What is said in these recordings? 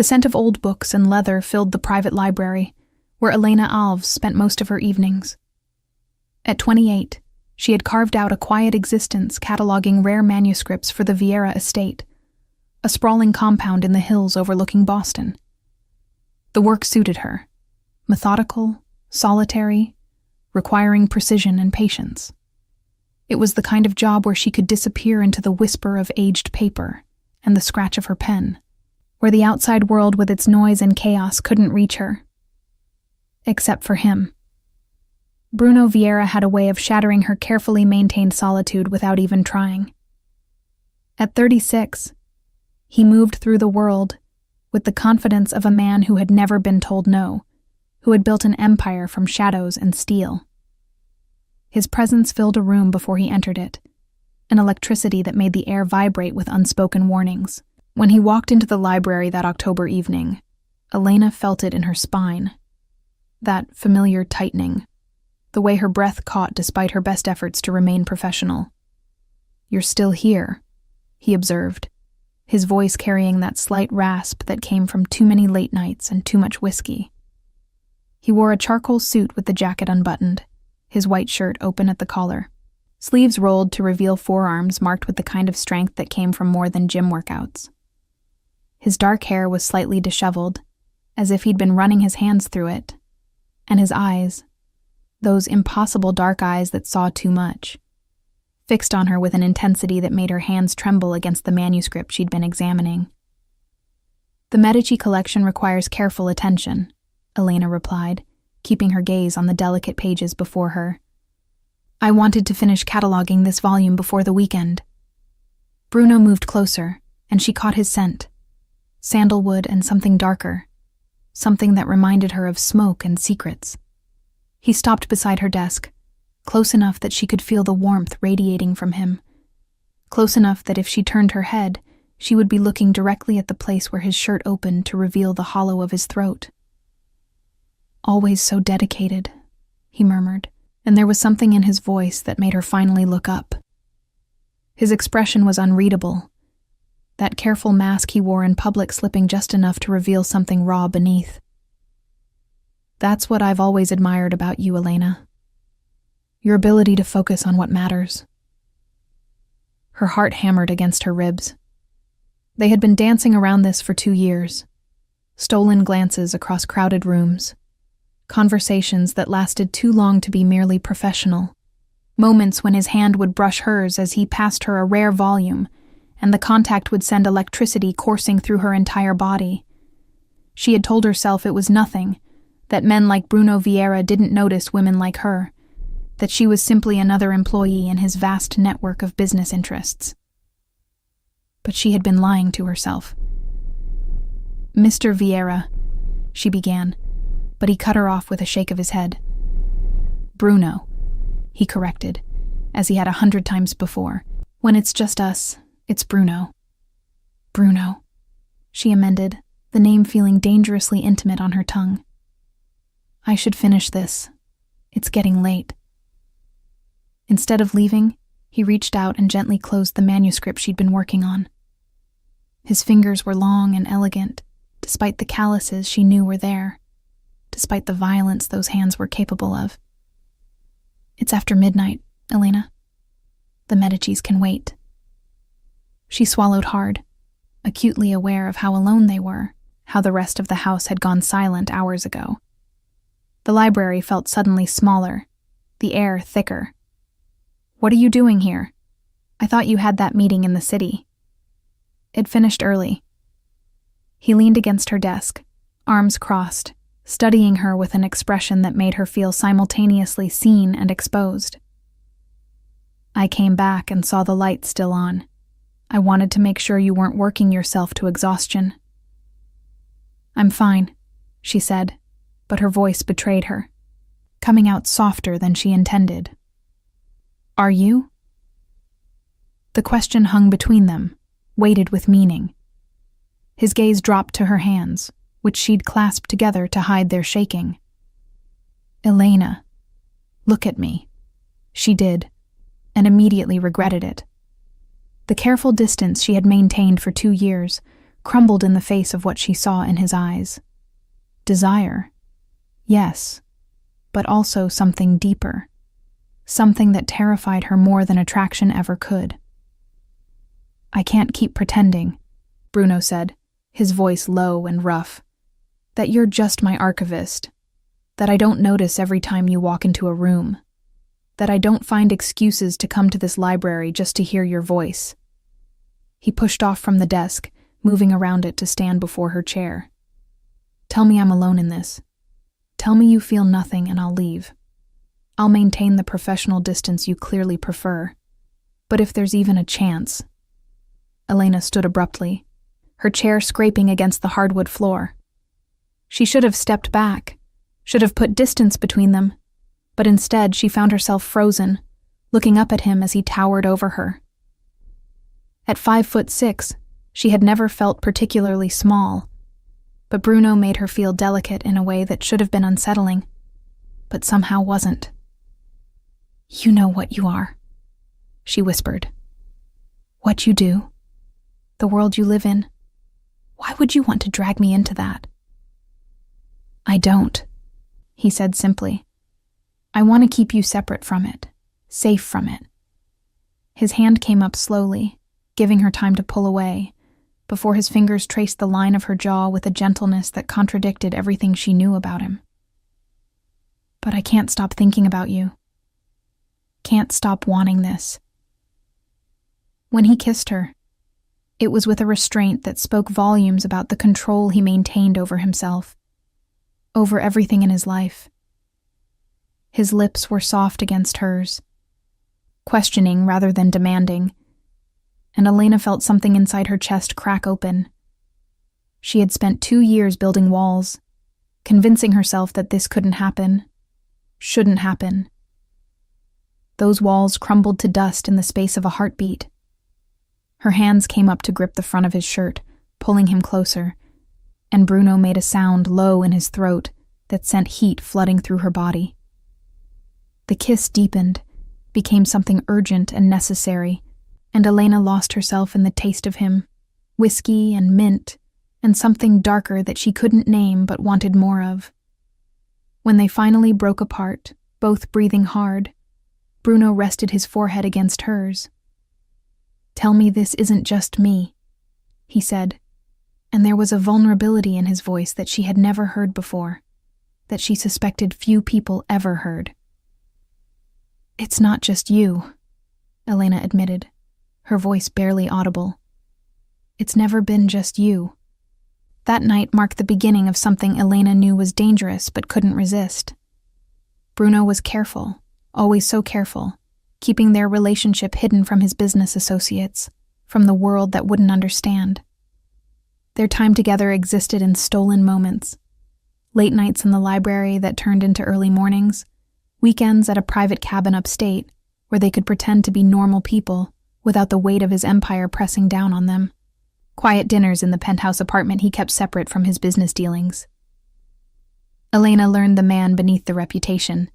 The scent of old books and leather filled the private library, where Elena Alves spent most of her evenings. At 28, she had carved out a quiet existence cataloging rare manuscripts for the Vieira estate, a sprawling compound in the hills overlooking Boston. The work suited her, methodical, solitary, requiring precision and patience. It was the kind of job where she could disappear into the whisper of aged paper and the scratch of her pen, where the outside world with its noise and chaos couldn't reach her. Except for him. Bruno Vieira had a way of shattering her carefully maintained solitude without even trying. At 36, he moved through the world with the confidence of a man who had never been told no, who had built an empire from shadows and steel. His presence filled a room before he entered it, an electricity that made the air vibrate with unspoken warnings. When he walked into the library that October evening, Elena felt it in her spine. That familiar tightening, the way her breath caught despite her best efforts to remain professional. "You're still here," he observed, his voice carrying that slight rasp that came from too many late nights and too much whiskey. He wore a charcoal suit with the jacket unbuttoned, his white shirt open at the collar, sleeves rolled to reveal forearms marked with the kind of strength that came from more than gym workouts. His dark hair was slightly disheveled, as if he'd been running his hands through it, and his eyes, those impossible dark eyes that saw too much, fixed on her with an intensity that made her hands tremble against the manuscript she'd been examining. "The Medici collection requires careful attention," Elena replied, keeping her gaze on the delicate pages before her. "I wanted to finish cataloging this volume before the weekend." Bruno moved closer, and she caught his scent, sandalwood and something darker, something that reminded her of smoke and secrets. He stopped beside her desk, close enough that she could feel the warmth radiating from him, close enough that if she turned her head, she would be looking directly at the place where his shirt opened to reveal the hollow of his throat. "Always so dedicated," he murmured, and there was something in his voice that made her finally look up. His expression was unreadable, that careful mask he wore in public slipping just enough to reveal something raw beneath. "That's what I've always admired about you, Elena. Your ability to focus on what matters." Her heart hammered against her ribs. They had been dancing around this for 2 years. Stolen glances across crowded rooms. Conversations that lasted too long to be merely professional. Moments when his hand would brush hers as he passed her a rare volume, and the contact would send electricity coursing through her entire body. She had told herself it was nothing, that men like Bruno Vieira didn't notice women like her, that she was simply another employee in his vast network of business interests. But she had been lying to herself. "Mr. Vieira," she began, but he cut her off with a shake of his head. "Bruno," he corrected, as he had 100 times before. "When it's just us, it's Bruno." "Bruno," she amended, the name feeling dangerously intimate on her tongue. "I should finish this. It's getting late." Instead of leaving, he reached out and gently closed the manuscript she'd been working on. His fingers were long and elegant, despite the calluses she knew were there, despite the violence those hands were capable of. "It's after midnight, Elena. The Medicis can wait." She swallowed hard, acutely aware of how alone they were, how the rest of the house had gone silent hours ago. The library felt suddenly smaller, the air thicker. "What are you doing here? I thought you had that meeting in the city." It finished early. He leaned against her desk, arms crossed, studying her with an expression that made her feel simultaneously seen and exposed. "I came back and saw the light still on. I wanted to make sure you weren't working yourself to exhaustion." "I'm fine," she said, but her voice betrayed her, coming out softer than she intended. "Are you?" The question hung between them, weighted with meaning. His gaze dropped to her hands, which she'd clasped together to hide their shaking. "Elena, look at me." She did, and immediately regretted it. The careful distance she had maintained for 2 years, crumbled in the face of what she saw in his eyes. Desire. Yes, but also something deeper. Something that terrified her more than attraction ever could. "I can't keep pretending," Bruno said, his voice low and rough, "that you're just my archivist, that I don't notice every time you walk into a room, that I don't find excuses to come to this library just to hear your voice." He pushed off from the desk, moving around it to stand before her chair. "Tell me I'm alone in this. Tell me you feel nothing and I'll leave. I'll maintain the professional distance you clearly prefer. But if there's even a chance..." Elena stood abruptly, her chair scraping against the hardwood floor. She should have stepped back, should have put distance between them, but instead she found herself frozen, looking up at him as he towered over her. At 5'6", she had never felt particularly small, but Bruno made her feel delicate in a way that should have been unsettling, but somehow wasn't. "You know what you are," she whispered. "What you do. The world you live in. Why would you want to drag me into that?" "I don't," he said simply. "I want to keep you separate from it, safe from it." His hand came up slowly, giving her time to pull away, before his fingers traced the line of her jaw with a gentleness that contradicted everything she knew about him. "But I can't stop thinking about you. Can't stop wanting this." When he kissed her, it was with a restraint that spoke volumes about the control he maintained over himself, over everything in his life. His lips were soft against hers, questioning rather than demanding, and Elena felt something inside her chest crack open. She had spent 2 years building walls, convincing herself that this couldn't happen, shouldn't happen. Those walls crumbled to dust in the space of a heartbeat. Her hands came up to grip the front of his shirt, pulling him closer, and Bruno made a sound low in his throat that sent heat flooding through her body. The kiss deepened, became something urgent and necessary, and Elena lost herself in the taste of him, whiskey and mint, and something darker that she couldn't name but wanted more of. When they finally broke apart, both breathing hard, Bruno rested his forehead against hers. "Tell me this isn't just me," he said, and there was a vulnerability in his voice that she had never heard before, that she suspected few people ever heard. "It's not just you," Elena admitted, her voice barely audible. "It's never been just you." That night marked the beginning of something Elena knew was dangerous but couldn't resist. Bruno was careful, always so careful, keeping their relationship hidden from his business associates, from the world that wouldn't understand. Their time together existed in stolen moments, late nights in the library that turned into early mornings, weekends at a private cabin upstate where they could pretend to be normal people without the weight of his empire pressing down on them, quiet dinners in the penthouse apartment he kept separate from his business dealings. Elena learned the man beneath the reputation,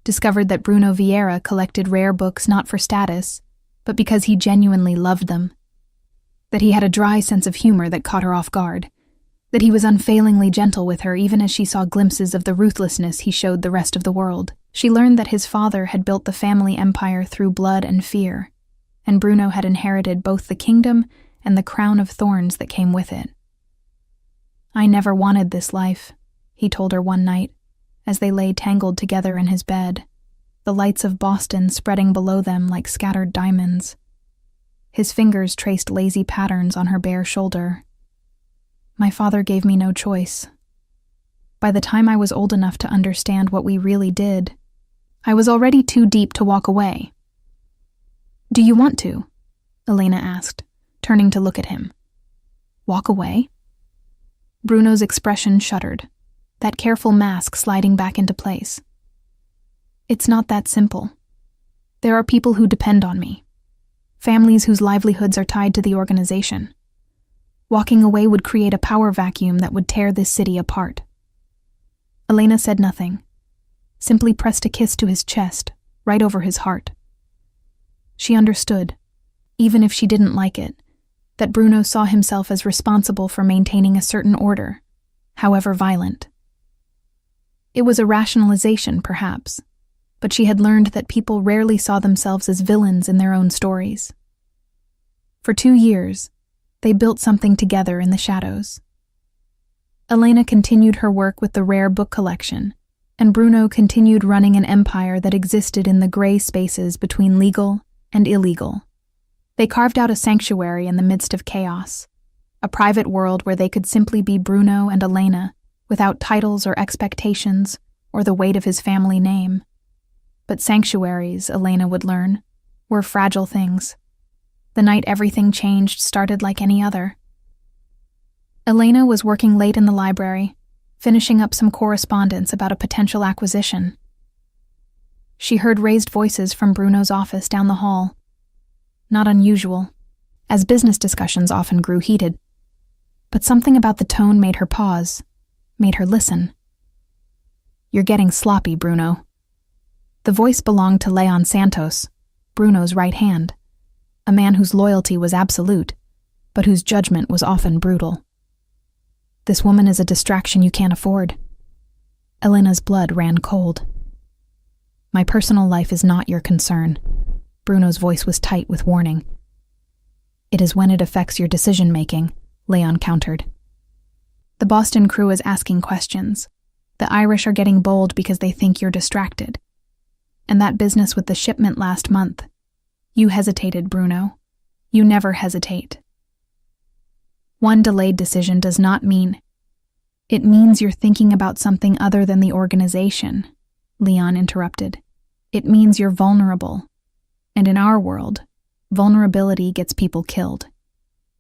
discovered that Bruno Vieira collected rare books not for status, but because he genuinely loved them, that he had a dry sense of humor that caught her off guard, that he was unfailingly gentle with her even as she saw glimpses of the ruthlessness he showed the rest of the world. She learned that his father had built the family empire through blood and fear, and Bruno had inherited both the kingdom and the crown of thorns that came with it. "I never wanted this life," he told her one night, as they lay tangled together in his bed, the lights of Boston spreading below them like scattered diamonds. His fingers traced lazy patterns on her bare shoulder. "My father gave me no choice. By the time I was old enough to understand what we really did, I was already too deep to walk away." "Do you want to?" Elena asked, turning to look at him. "Walk away?" Bruno's expression shuddered, that careful mask sliding back into place. "It's not that simple. There are people who depend on me, families whose livelihoods are tied to the organization. Walking away would create a power vacuum that would tear this city apart." Elena said nothing, simply pressed a kiss to his chest, right over his heart. She understood, even if she didn't like it, that Bruno saw himself as responsible for maintaining a certain order, however violent. It was a rationalization, perhaps, but she had learned that people rarely saw themselves as villains in their own stories. For 2 years, they built something together in the shadows. Elena continued her work with the rare book collection, and Bruno continued running an empire that existed in the gray spaces between legal and illegal. They carved out a sanctuary in the midst of chaos, a private world where they could simply be Bruno and Elena, without titles or expectations or the weight of his family name. But sanctuaries, Elena would learn, were fragile things. The night everything changed started like any other. Elena was working late in the library, finishing up some correspondence about a potential acquisition. She heard raised voices from Bruno's office down the hall. Not unusual, as business discussions often grew heated. But something about the tone made her pause, made her listen. "You're getting sloppy, Bruno." The voice belonged to Leon Santos, Bruno's right hand, a man whose loyalty was absolute, but whose judgment was often brutal. "This woman is a distraction you can't afford." Elena's blood ran cold. "My personal life is not your concern." Bruno's voice was tight with warning. "It is when it affects your decision-making," Leon countered. "The Boston crew is asking questions. The Irish are getting bold because they think you're distracted. And that business with the shipment last month. You hesitated, Bruno. You never hesitate. One delayed decision does not mean. It means you're thinking about something other than the organization," Leon interrupted. "It means you're vulnerable. And in our world, vulnerability gets people killed.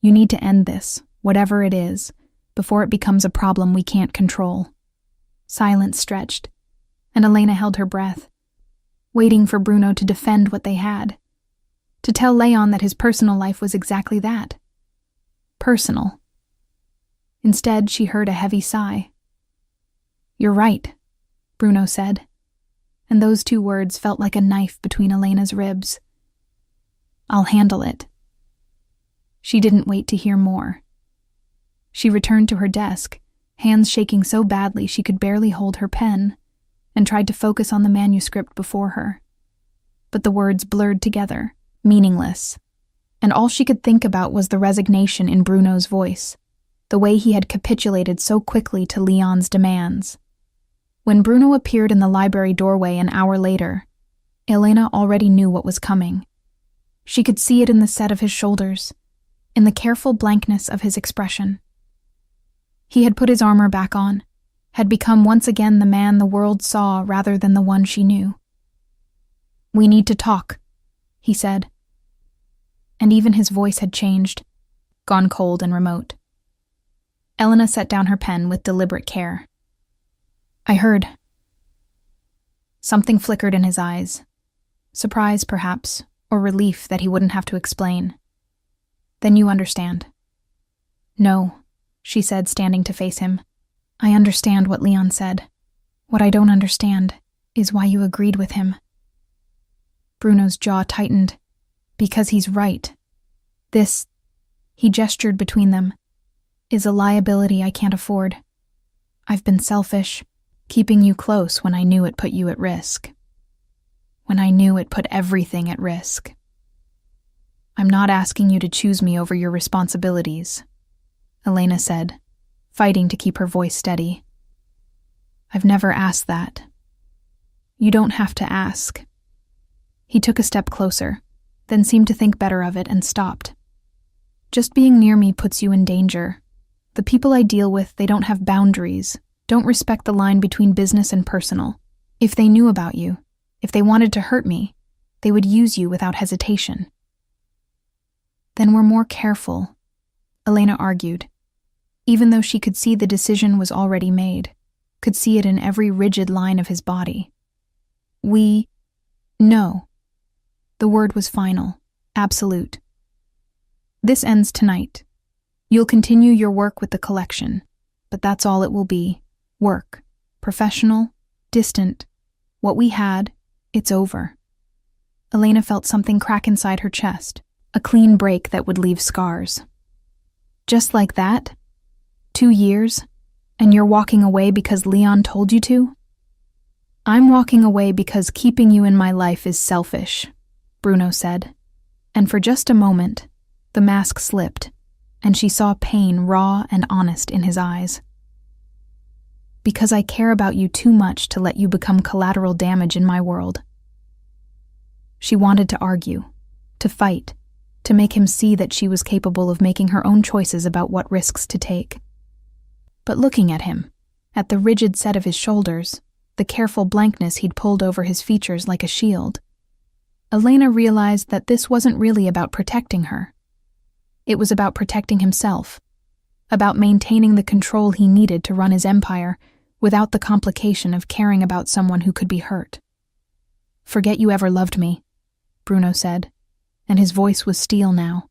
You need to end this, whatever it is, before it becomes a problem we can't control." Silence stretched, and Elena held her breath, waiting for Bruno to defend what they had, to tell Leon that his personal life was exactly that. Personal. Instead, she heard a heavy sigh. "You're right," Bruno said, and those 2 words felt like a knife between Elena's ribs. "I'll handle it." She didn't wait to hear more. She returned to her desk, hands shaking so badly she could barely hold her pen, and tried to focus on the manuscript before her. But the words blurred together, meaningless, and all she could think about was the resignation in Bruno's voice, the way he had capitulated so quickly to Leon's demands. When Bruno appeared in the library doorway an hour later, Elena already knew what was coming. She could see it in the set of his shoulders, in the careful blankness of his expression. He had put his armor back on, had become once again the man the world saw rather than the one she knew. "We need to talk," he said. And even his voice had changed, gone cold and remote. Elena set down her pen with deliberate care. "I heard." Something flickered in his eyes. Surprise, perhaps, or relief that he wouldn't have to explain. "Then you understand." "No," she said, standing to face him. "I understand what Leon said. What I don't understand is why you agreed with him." Bruno's jaw tightened. "Because he's right. This," he gestured between them, "is a liability I can't afford. I've been selfish, keeping you close when I knew it put you at risk. When I knew it put everything at risk. I'm not asking you to choose me over your responsibilities," Elena said, fighting to keep her voice steady. "I've never asked that. You don't have to ask." He took a step closer, then seemed to think better of it and stopped. "Just being near me puts you in danger. The people I deal with, they don't have boundaries, don't respect the line between business and personal. If they knew about you, if they wanted to hurt me, they would use you without hesitation." "Then we're more careful," Elena argued, even though she could see the decision was already made, could see it in every rigid line of his body. No. The word was final, absolute. "This ends tonight. You'll continue your work with the collection, but that's all it will be. Work. Professional. Distant. What we had, it's over." Elena felt something crack inside her chest, a clean break that would leave scars. Just like that? 2 years? And you're walking away because Leon told you to? I'm walking away because keeping you in my life is selfish, Bruno said. And for just a moment, the mask slipped, and she saw pain raw and honest in his eyes. Because I care about you too much to let you become collateral damage in my world. She wanted to argue, to fight, to make him see that she was capable of making her own choices about what risks to take. But looking at him, at the rigid set of his shoulders, the careful blankness he'd pulled over his features like a shield, Elena realized that this wasn't really about protecting her. It was about protecting himself, about maintaining the control he needed to run his empire without the complication of caring about someone who could be hurt. Forget you ever loved me, Bruno said, and his voice was steel now.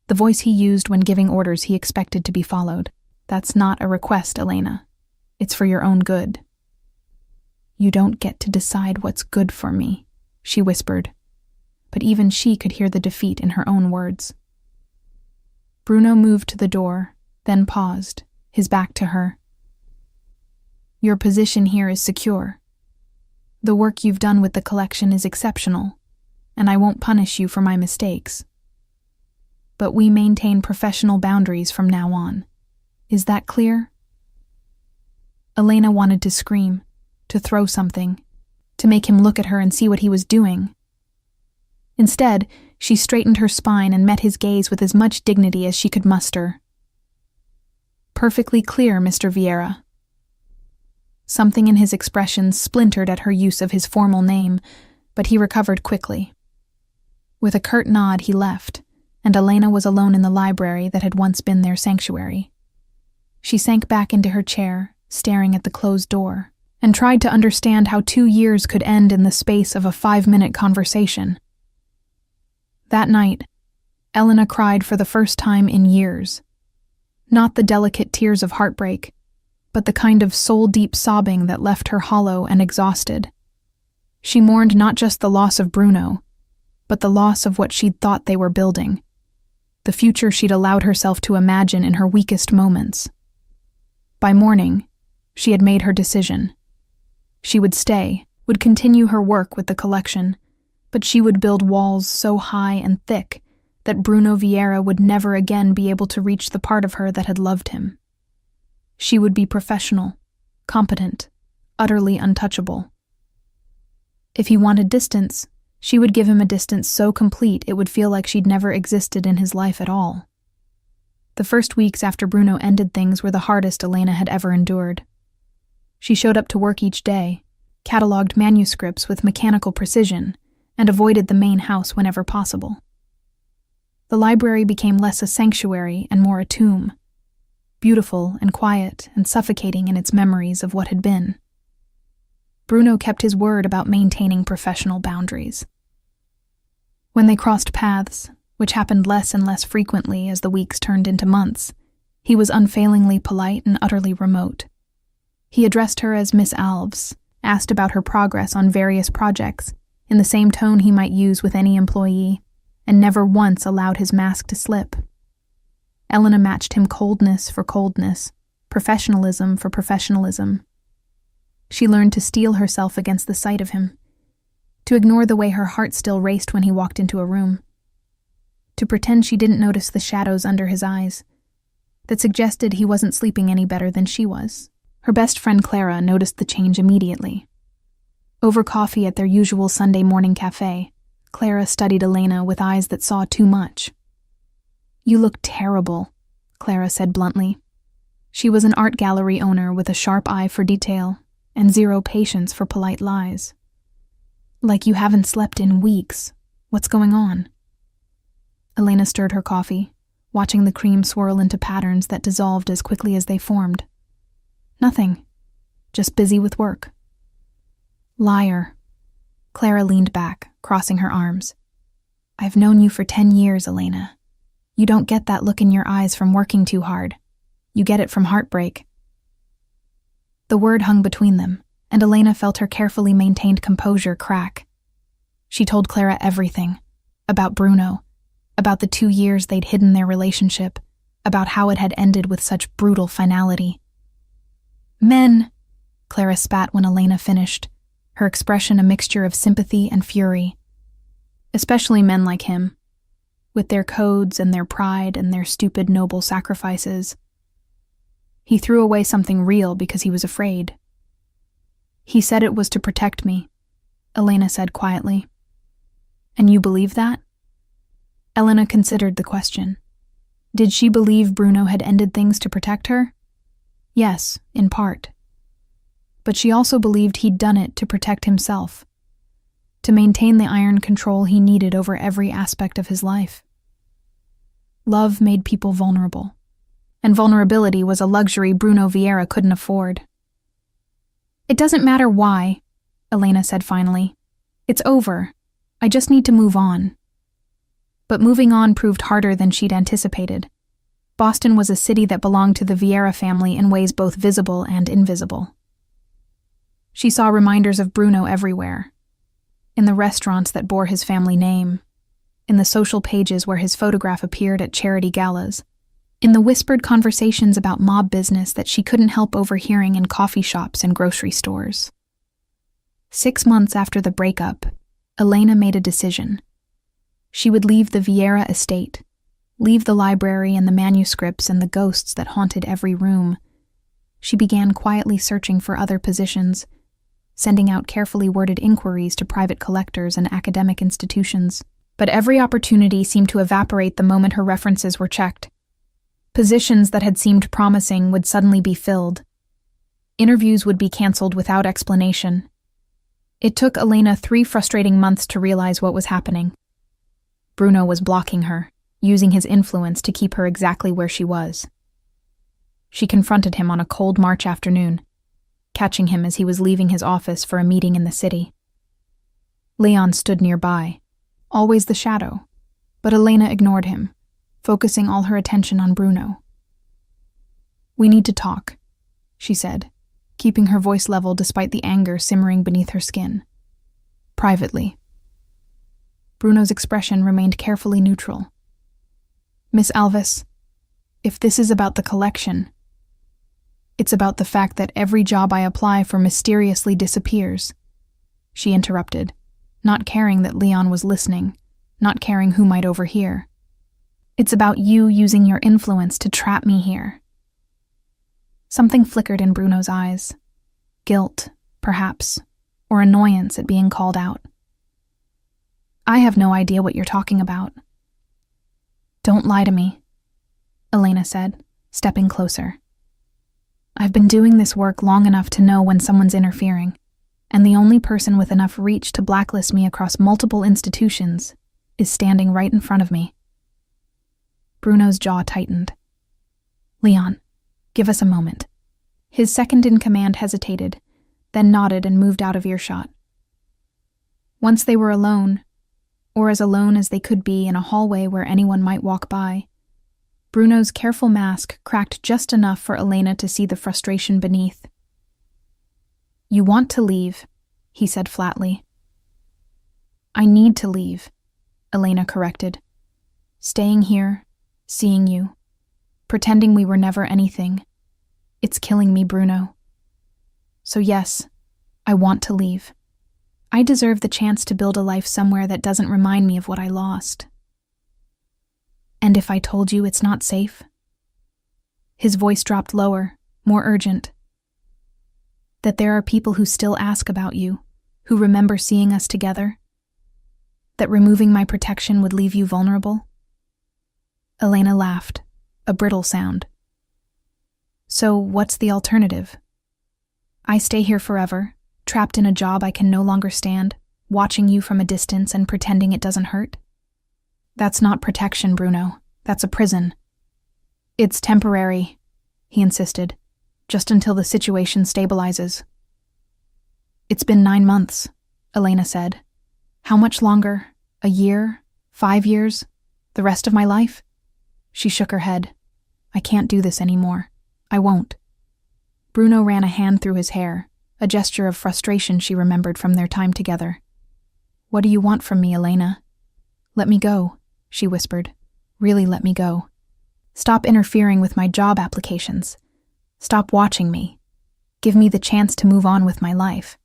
The voice he used when giving orders he expected to be followed. That's not a request, Elena. It's for your own good. You don't get to decide what's good for me, she whispered, but even she could hear the defeat in her own words. Bruno moved to the door, then paused, his back to her. Your position here is secure. The work you've done with the collection is exceptional, and I won't punish you for my mistakes. But we maintain professional boundaries from now on. Is that clear? Elena wanted to scream, to throw something, to make him look at her and see what he was doing. Instead, she straightened her spine and met his gaze with as much dignity as she could muster. Perfectly clear, Mr. Vieira. Something in his expression splintered at her use of his formal name, but he recovered quickly. With a curt nod, he left, and Elena was alone in the library that had once been their sanctuary. She sank back into her chair, staring at the closed door, and tried to understand how 2 years could end in the space of a 5-minute conversation. That night, Elena cried for the first time in years. Not the delicate tears of heartbreak, but the kind of soul-deep sobbing that left her hollow and exhausted. She mourned not just the loss of Bruno, but the loss of what she'd thought they were building, the future she'd allowed herself to imagine in her weakest moments. By morning, she had made her decision. She would stay, would continue her work with the collection, but she would build walls so high and thick that Bruno Vieira would never again be able to reach the part of her that had loved him. She would be professional, competent, utterly untouchable. If he wanted distance, she would give him a distance so complete it would feel like she'd never existed in his life at all. The first weeks after Bruno ended things were the hardest Elena had ever endured. She showed up to work each day, cataloged manuscripts with mechanical precision, and avoided the main house whenever possible. The library became less a sanctuary and more a tomb, beautiful and quiet and suffocating in its memories of what had been. Bruno kept his word about maintaining professional boundaries. When they crossed paths, which happened less and less frequently as the weeks turned into months, he was unfailingly polite and utterly remote. He addressed her as Miss Alves, asked about her progress on various projects, in the same tone he might use with any employee, and never once allowed his mask to slip. Elena matched him coldness for coldness, professionalism for professionalism. She learned to steel herself against the sight of him, to ignore the way her heart still raced when he walked into a room, to pretend she didn't notice the shadows under his eyes that suggested he wasn't sleeping any better than she was. Her best friend Clara noticed the change immediately. Over coffee at their usual Sunday morning cafe, Clara studied Elena with eyes that saw too much. "You look terrible," Clara said bluntly. She was an art gallery owner with a sharp eye for detail and zero patience for polite lies. "Like you haven't slept in weeks. What's going on?" Elena stirred her coffee, watching the cream swirl into patterns that dissolved as quickly as they formed. "Nothing. Just busy with work." "Liar." Clara leaned back, crossing her arms. "I've known you for 10 years, Elena. You don't get that look in your eyes from working too hard. You get it from heartbreak." The word hung between them, and Elena felt her carefully maintained composure crack. She told Clara everything, about Bruno, about the 2 years they'd hidden their relationship, about how it had ended with such brutal finality. "Men," Clara spat when Elena finished, her expression a mixture of sympathy and fury. "Especially men like him, with their codes and their pride and their stupid noble sacrifices. He threw away something real because he was afraid." "He said it was to protect me," Elena said quietly. "And you believe that?" Elena considered the question. Did she believe Bruno had ended things to protect her? Yes, in part. But she also believed he'd done it to protect himself, to maintain the iron control he needed over every aspect of his life. Love made people vulnerable, and vulnerability was a luxury Bruno Vieira couldn't afford. "It doesn't matter why," Elena said finally. "It's over. I just need to move on." But moving on proved harder than she'd anticipated. Boston was a city that belonged to the Vieira family in ways both visible and invisible. She saw reminders of Bruno everywhere. In the restaurants that bore his family name, in the social pages where his photograph appeared at charity galas, in the whispered conversations about mob business that she couldn't help overhearing in coffee shops and grocery stores. 6 months after the breakup, Elena made a decision. She would leave the Vieira estate, leave the library and the manuscripts and the ghosts that haunted every room. She began quietly searching for other positions, sending out carefully worded inquiries to private collectors and academic institutions. But every opportunity seemed to evaporate the moment her references were checked. Positions that had seemed promising would suddenly be filled. Interviews would be canceled without explanation. It took Elena 3 frustrating months to realize what was happening. Bruno was blocking her, using his influence to keep her exactly where she was. She confronted him on a cold March afternoon, catching him as he was leaving his office for a meeting in the city. Leon stood nearby, always the shadow, but Elena ignored him, focusing all her attention on Bruno. "We need to talk," she said, keeping her voice level despite the anger simmering beneath her skin. "Privately." Bruno's expression remained carefully neutral. "Miss Alvis, if this is about the collection, it's about the fact that every job I apply for mysteriously disappears," she interrupted, not caring that Leon was listening, not caring who might overhear. "It's about you using your influence to trap me here." Something flickered in Bruno's eyes. Guilt, perhaps, or annoyance at being called out. "I have no idea what you're talking about." "Don't lie to me," Elena said, stepping closer. "I've been doing this work long enough to know when someone's interfering, and the only person with enough reach to blacklist me across multiple institutions is standing right in front of me." Bruno's jaw tightened. "Leon, give us a moment." His second-in-command hesitated, then nodded and moved out of earshot. Once they were alone, or as alone as they could be in a hallway where anyone might walk by, Bruno's careful mask cracked just enough for Elena to see the frustration beneath. "You want to leave," he said flatly. "I need to leave," Elena corrected. "Staying here, seeing you, pretending we were never anything. It's killing me, Bruno. So yes, I want to leave. I deserve the chance to build a life somewhere that doesn't remind me of what I lost." "And if I told you it's not safe?" His voice dropped lower, more urgent. "That there are people who still ask about you, who remember seeing us together? That removing my protection would leave you vulnerable?" Elena laughed, a brittle sound. "So what's the alternative? I stay here forever, trapped in a job I can no longer stand, watching you from a distance and pretending it doesn't hurt? That's not protection, Bruno. That's a prison." "It's temporary," he insisted, "just until the situation stabilizes." "It's been 9 months, Elena said. "How much longer? A year? 5 years? The rest of my life?" She shook her head. "I can't do this anymore. I won't." Bruno ran a hand through his hair, a gesture of frustration she remembered from their time together. "What do you want from me, Elena?" "Let me go," she whispered. "Really let me go." Stop interfering with my job applications. Stop watching me. Give me the chance to move on with my life."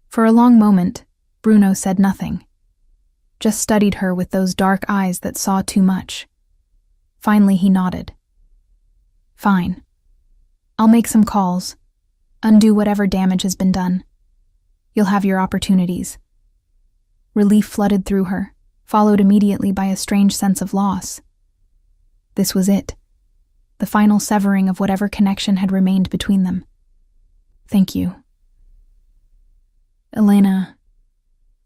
For a long moment, Bruno said nothing, just studied her with those dark eyes that saw too much. Finally, he nodded. "Fine. I'll make some calls, undo whatever damage has been done. You'll have your opportunities." Relief flooded through her, followed immediately by a strange sense of loss. This was it, the final severing of whatever connection had remained between them. "Thank you." "Elena."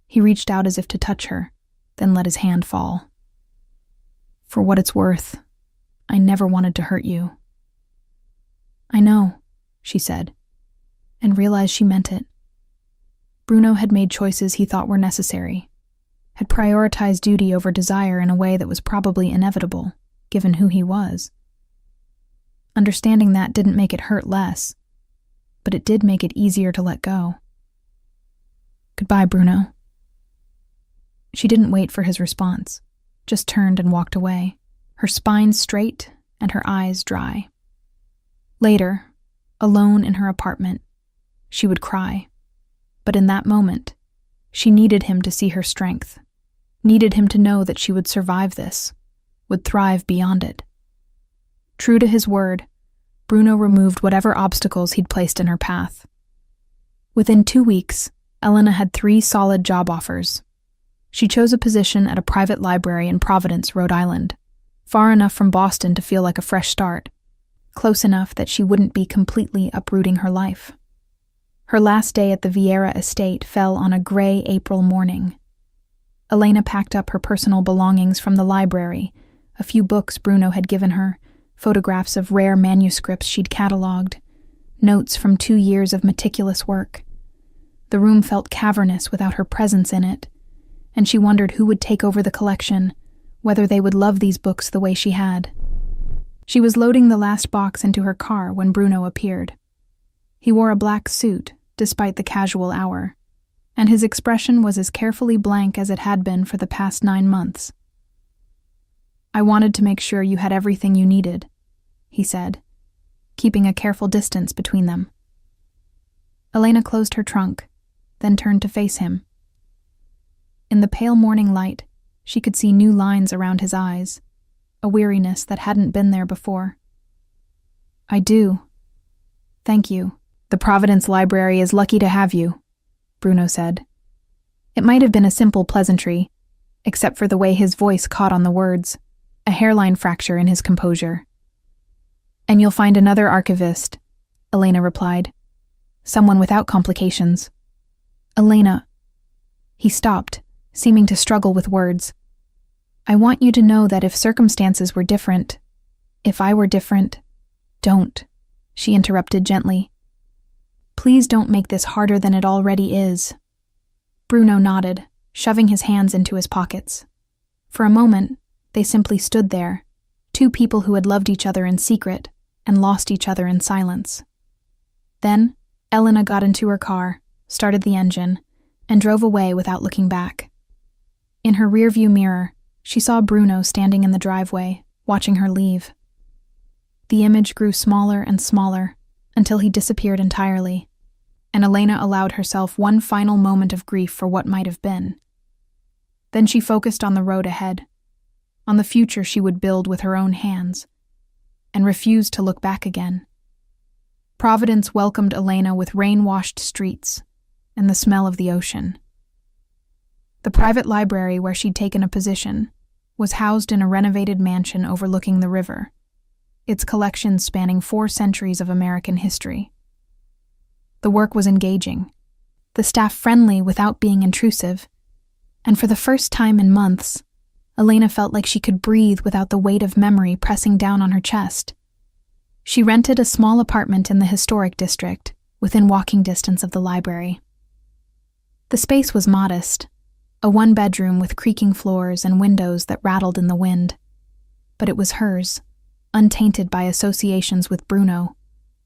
He reached out as if to touch her, then let his hand fall. "For what it's worth, I never wanted to hurt you." "I know," she said, and realized she meant it. Bruno had made choices he thought were necessary, had prioritized duty over desire in a way that was probably inevitable, given who he was. Understanding that didn't make it hurt less, but it did make it easier to let go. "Goodbye, Bruno." She didn't wait for his response, just turned and walked away, her spine straight and her eyes dry. Later, alone in her apartment, she would cry. But in that moment, she needed him to see her strength, needed him to know that she would survive this, would thrive beyond it. True to his word, Bruno removed whatever obstacles he'd placed in her path. Within 2 weeks, Elena had 3 solid job offers. She chose a position at a private library in Providence, Rhode Island, far enough from Boston to feel like a fresh start, close enough that she wouldn't be completely uprooting her life. Her last day at the Vieira estate fell on a gray April morning. Elena packed up her personal belongings from the library, a few books Bruno had given her, photographs of rare manuscripts she'd cataloged, notes from 2 years of meticulous work. The room felt cavernous without her presence in it, and she wondered who would take over the collection, whether they would love these books the way she had. She was loading the last box into her car when Bruno appeared. He wore a black suit, despite the casual hour, and his expression was as carefully blank as it had been for the past 9 months. "I wanted to make sure you had everything you needed," he said, keeping a careful distance between them. Elena closed her trunk, then turned to face him. In the pale morning light, she could see new lines around his eyes, a weariness that hadn't been there before. "I do. Thank you. The Providence Library is lucky to have you," Bruno said. It might have been a simple pleasantry, except for the way his voice caught on the words, a hairline fracture in his composure. "And you'll find another archivist," Elena replied. "Someone without complications." "Elena." He stopped, seeming to struggle with words. "I want you to know that if circumstances were different, if I were different—" "Don't," she interrupted gently. "Please don't make this harder than it already is." Bruno nodded, shoving his hands into his pockets. For a moment, they simply stood there, 2 people who had loved each other in secret and lost each other in silence. Then, Elena got into her car, started the engine, and drove away without looking back. In her rearview mirror, she saw Bruno standing in the driveway, watching her leave. The image grew smaller and smaller, until he disappeared entirely, and Elena allowed herself one final moment of grief for what might have been. Then she focused on the road ahead, on the future she would build with her own hands, and refused to look back again. Providence welcomed Elena with rain-washed streets and the smell of the ocean. The private library where she'd taken a position was housed in a renovated mansion overlooking the river, its collections spanning 4 centuries of American history. The work was engaging, the staff friendly without being intrusive, and for the first time in months, Elena felt like she could breathe without the weight of memory pressing down on her chest. She rented a small apartment in the historic district, within walking distance of the library. The space was modest, a 1-bedroom with creaking floors and windows that rattled in the wind. But it was hers, untainted by associations with Bruno,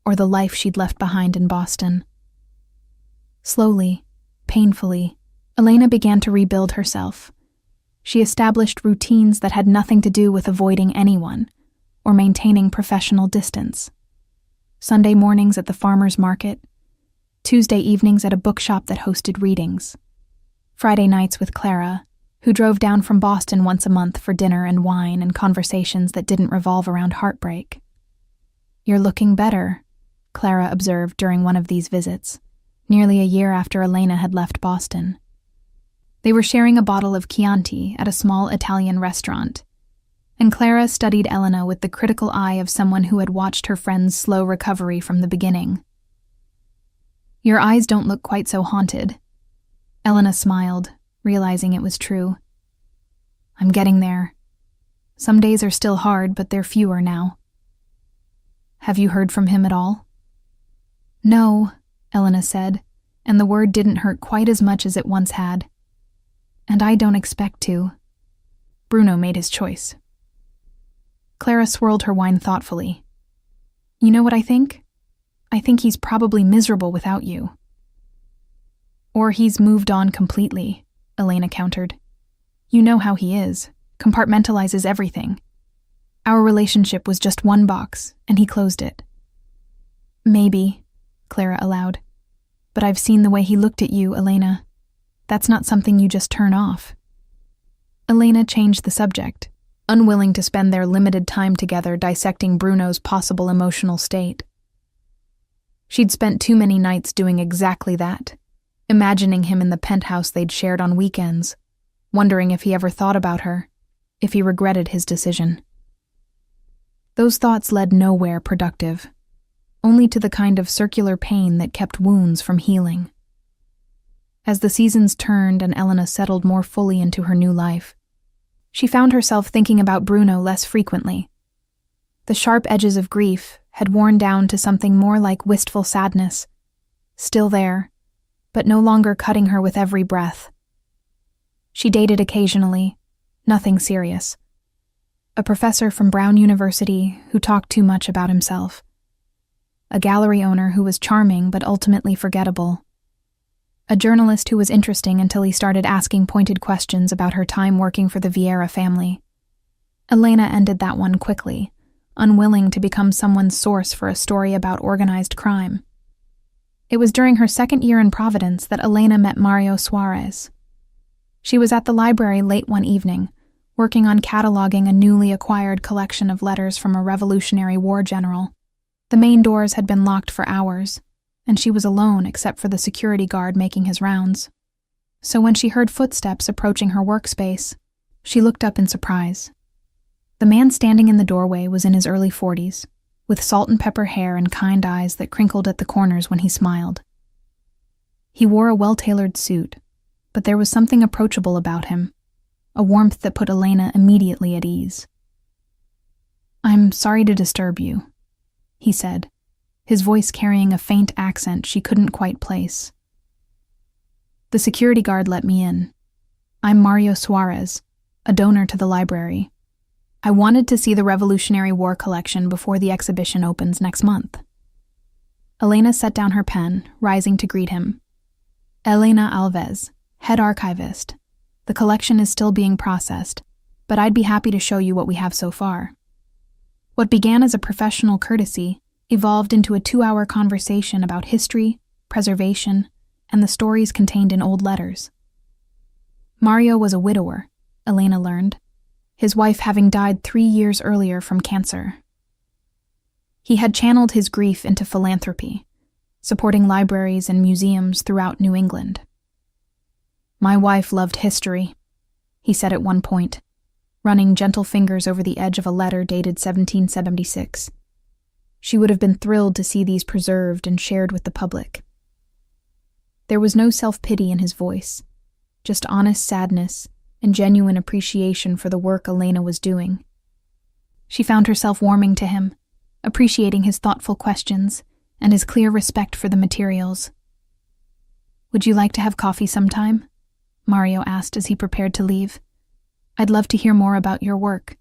or the life she'd left behind in Boston. Slowly, painfully, Elena began to rebuild herself. She established routines that had nothing to do with avoiding anyone or maintaining professional distance. Sunday mornings at the farmer's market, Tuesday evenings at a bookshop that hosted readings, Friday nights with Clara, who drove down from Boston once a month for dinner and wine and conversations that didn't revolve around heartbreak. "You're looking better," Clara observed during one of these visits, nearly a year after Elena had left Boston. They were sharing a bottle of Chianti at a small Italian restaurant, and Clara studied Elena with the critical eye of someone who had watched her friend's slow recovery from the beginning. "Your eyes don't look quite so haunted." Elena smiled, realizing it was true. "I'm getting there. Some days are still hard, but they're fewer now." "Have you heard from him at all?" "No," Elena said, and the word didn't hurt quite as much as it once had. "And I don't expect to." Bruno made his choice. Clara swirled her wine thoughtfully. "You know what I think? I think he's probably miserable without you." "Or he's moved on completely," Elena countered. "You know how he is, compartmentalizes everything. Our relationship was just one box, and he closed it." "Maybe," Clara allowed. "But I've seen the way he looked at you, Elena. That's not something you just turn off." Elena changed the subject, unwilling to spend their limited time together dissecting Bruno's possible emotional state. She'd spent too many nights doing exactly that, imagining him in the penthouse they'd shared on weekends, wondering if he ever thought about her, if he regretted his decision. Those thoughts led nowhere productive, only to the kind of circular pain that kept wounds from healing. As the seasons turned and Elena settled more fully into her new life, she found herself thinking about Bruno less frequently. The sharp edges of grief had worn down to something more like wistful sadness, still there, but no longer cutting her with every breath. She dated occasionally, nothing serious. A professor from Brown University who talked too much about himself. A gallery owner who was charming but ultimately forgettable. A journalist who was interesting until he started asking pointed questions about her time working for the Vieira family. Elena ended that one quickly, unwilling to become someone's source for a story about organized crime. It was during her second year in Providence that Elena met Mario Suarez. She was at the library late one evening, working on cataloging a newly acquired collection of letters from a Revolutionary War general. The main doors had been locked for hours, and she was alone except for the security guard making his rounds. So when she heard footsteps approaching her workspace, she looked up in surprise. The man standing in the doorway was in his early 40s, with salt and pepper hair and kind eyes that crinkled at the corners when he smiled. He wore a well-tailored suit, but there was something approachable about him, a warmth that put Elena immediately at ease. "I'm sorry to disturb you," he said, his voice carrying a faint accent she couldn't quite place. "The security guard let me in. I'm Mario Suarez, a donor to the library. I wanted to see the Revolutionary War collection before the exhibition opens next month." Elena set down her pen, rising to greet him. "Elena Alves, head archivist. The collection is still being processed, but I'd be happy to show you what we have so far." What began as a professional courtesy evolved into a 2-hour conversation about history, preservation, and the stories contained in old letters. Mario was a widower, Elena learned, his wife having died 3 years earlier from cancer. He had channeled his grief into philanthropy, supporting libraries and museums throughout New England. "My wife loved history," he said at one point, running gentle fingers over the edge of a letter dated 1776. She would have been thrilled to see these preserved and shared with the public. There was no self-pity in his voice, just honest sadness and genuine appreciation for the work Elena was doing. She found herself warming to him, appreciating his thoughtful questions and his clear respect for the materials. "Would you like to have coffee sometime?" Mario asked as he prepared to leave. "I'd love to hear more about your work.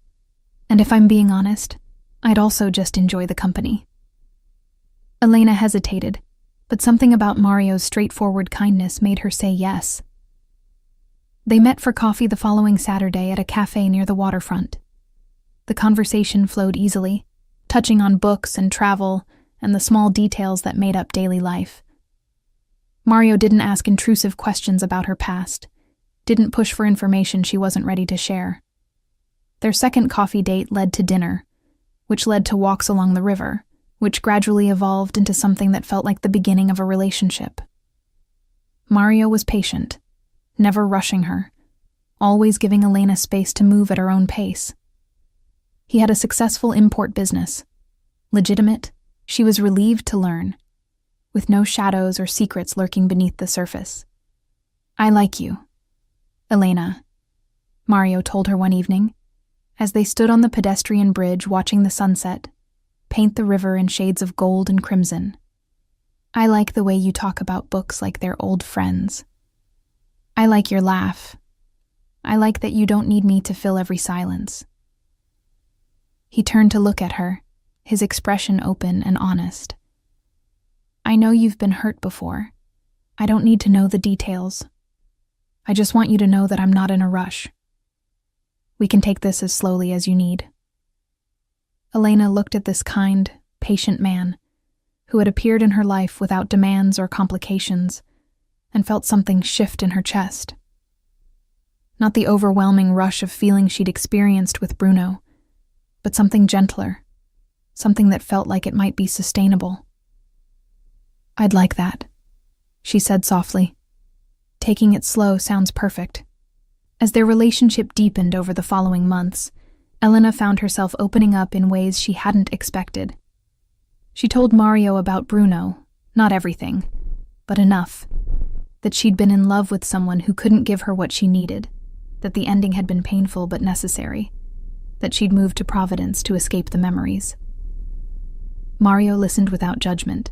And if I'm being honest, I'd also just enjoy the company." Elena hesitated, but something about Mario's straightforward kindness made her say yes. They met for coffee the following Saturday at a cafe near the waterfront. The conversation flowed easily, touching on books and travel and the small details that made up daily life. Mario didn't ask intrusive questions about her past, didn't push for information she wasn't ready to share. Their second coffee date led to dinner, which led to walks along the river, which gradually evolved into something that felt like the beginning of a relationship. Mario was patient, never rushing her, always giving Elena space to move at her own pace. He had a successful import business. Legitimate, she was relieved to learn, with no shadows or secrets lurking beneath the surface. "I like you, Elena," Mario told her one evening, as they stood on the pedestrian bridge watching the sunset paint the river in shades of gold and crimson. "I like the way you talk about books like they're old friends. I like your laugh. I like that you don't need me to fill every silence." He turned to look at her, his expression open and honest. "I know you've been hurt before. I don't need to know the details. I just want you to know that I'm not in a rush. We can take this as slowly as you need." Elena looked at this kind, patient man, who had appeared in her life without demands or complications, and felt something shift in her chest. Not the overwhelming rush of feeling she'd experienced with Bruno, but something gentler, something that felt like it might be sustainable. "I'd like that," she said softly. Taking it slow sounds perfect. As their relationship deepened over the following months, Elena found herself opening up in ways she hadn't expected. She told Mario about Bruno, not everything, but enough, that she'd been in love with someone who couldn't give her what she needed, that the ending had been painful but necessary, that she'd moved to Providence to escape the memories. Mario listened without judgment,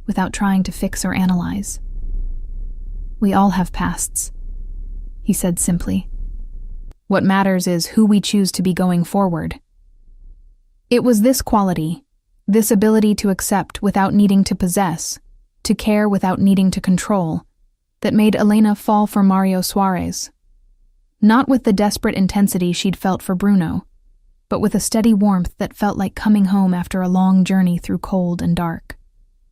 without trying to fix or analyze. "We all have pasts," he said simply. "What matters is who we choose to be going forward." It was this quality, this ability to accept without needing to possess, to care without needing to control, that made Elena fall for Mario Suarez. Not with the desperate intensity she'd felt for Bruno, but with a steady warmth that felt like coming home after a long journey through cold and dark.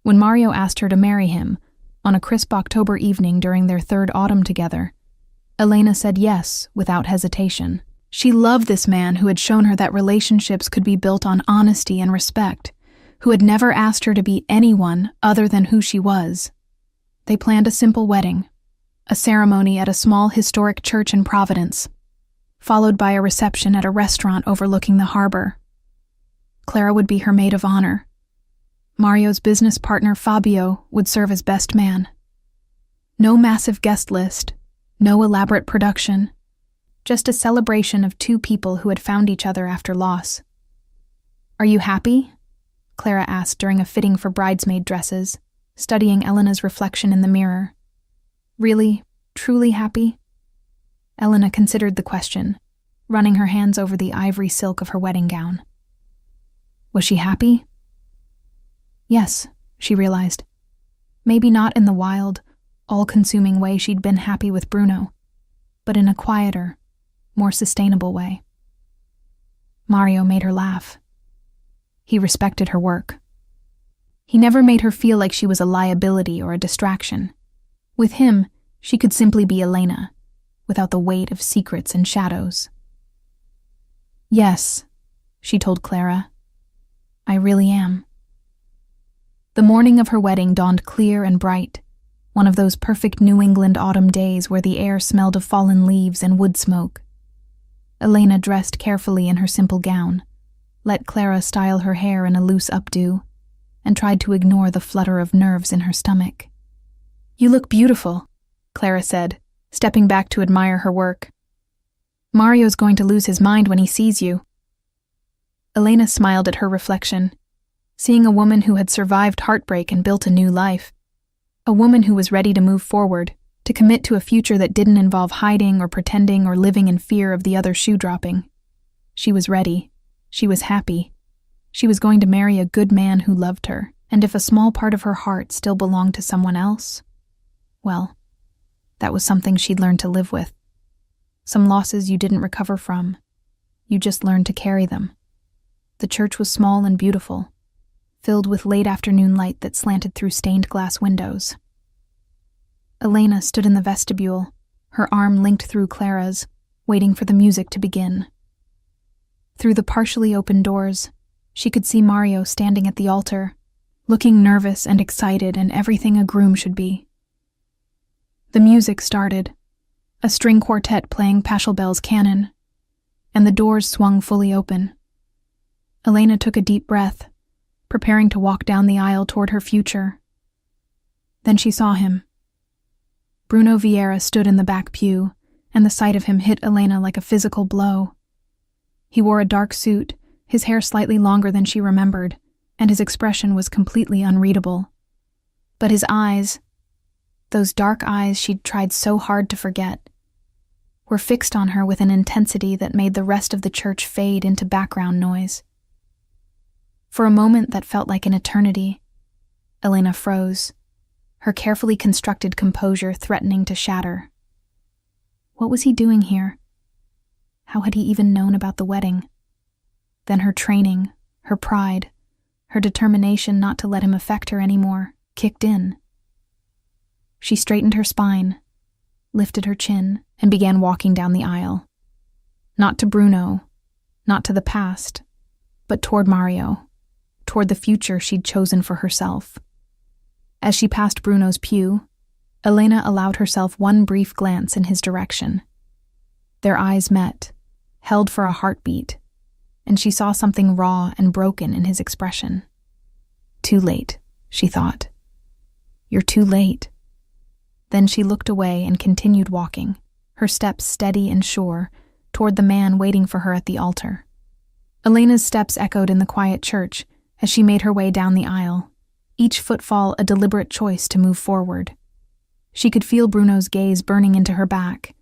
When Mario asked her to marry him, on a crisp October evening during their third autumn together, Elena said yes without hesitation. She loved this man who had shown her that relationships could be built on honesty and respect, who had never asked her to be anyone other than who she was. They planned a simple wedding, a ceremony at a small historic church in Providence, followed by a reception at a restaurant overlooking the harbor. Clara would be her maid of honor. Mario's business partner Fabio would serve as best man. No massive guest list, no elaborate production, just a celebration of two people who had found each other after loss. "Are you happy?" Clara asked during a fitting for bridesmaid dresses, studying Elena's reflection in the mirror. "Really, truly happy?" Elena considered the question, running her hands over the ivory silk of her wedding gown. Was she happy? Yes, she realized. Maybe not in the wild, all-consuming way she'd been happy with Bruno, but in a quieter, more sustainable way. Mario made her laugh. He respected her work. He never made her feel like she was a liability or a distraction. With him, she could simply be Elena, without the weight of secrets and shadows. "Yes," she told Clara. "I really am." The morning of her wedding dawned clear and bright, one of those perfect New England autumn days where the air smelled of fallen leaves and wood smoke. Elena dressed carefully in her simple gown, let Clara style her hair in a loose updo, and tried to ignore the flutter of nerves in her stomach. "You look beautiful," Clara said, stepping back to admire her work. "Mario's going to lose his mind when he sees you." Elena smiled at her reflection, seeing a woman who had survived heartbreak and built a new life. A woman who was ready to move forward, to commit to a future that didn't involve hiding or pretending or living in fear of the other shoe dropping. She was ready. She was happy. She was going to marry a good man who loved her, and if a small part of her heart still belonged to someone else, well, that was something she'd learned to live with. some losses you didn't recover from. You just learned to carry them. The church was small and beautiful, filled with late afternoon light that slanted through stained glass windows. Elena stood in the vestibule, her arm linked through Clara's, waiting for the music to begin. Through the partially open doors, she could see Mario standing at the altar, looking nervous and excited and everything a groom should be. The music started, a string quartet playing Pachelbel's canon, and the doors swung fully open. Elena took a deep breath, preparing to walk down the aisle toward her future. Then she saw him. Bruno Vieira stood in the back pew, and the sight of him hit Elena like a physical blow. He wore a dark suit, his hair slightly longer than she remembered, and his expression was completely unreadable. But his eyes, those dark eyes she'd tried so hard to forget, were fixed on her with an intensity that made the rest of the church fade into background noise. For a moment that felt like an eternity, Elena froze, her carefully constructed composure threatening to shatter. What was he doing here? How had he even known about the wedding? Then her training, her pride, her determination not to let him affect her anymore, kicked in. She straightened her spine, lifted her chin, and began walking down the aisle. Not to Bruno, not to the past, but toward Mario, toward the future she'd chosen for herself. As she passed Bruno's pew, Elena allowed herself one brief glance in his direction. Their eyes met, held for a heartbeat, and she saw something raw and broken in his expression. Too late, she thought. You're too late. Then she looked away and continued walking, her steps steady and sure, toward the man waiting for her at the altar. Elena's steps echoed in the quiet church as she made her way down the aisle, each footfall a deliberate choice to move forward. She could feel Bruno's gaze burning into her back,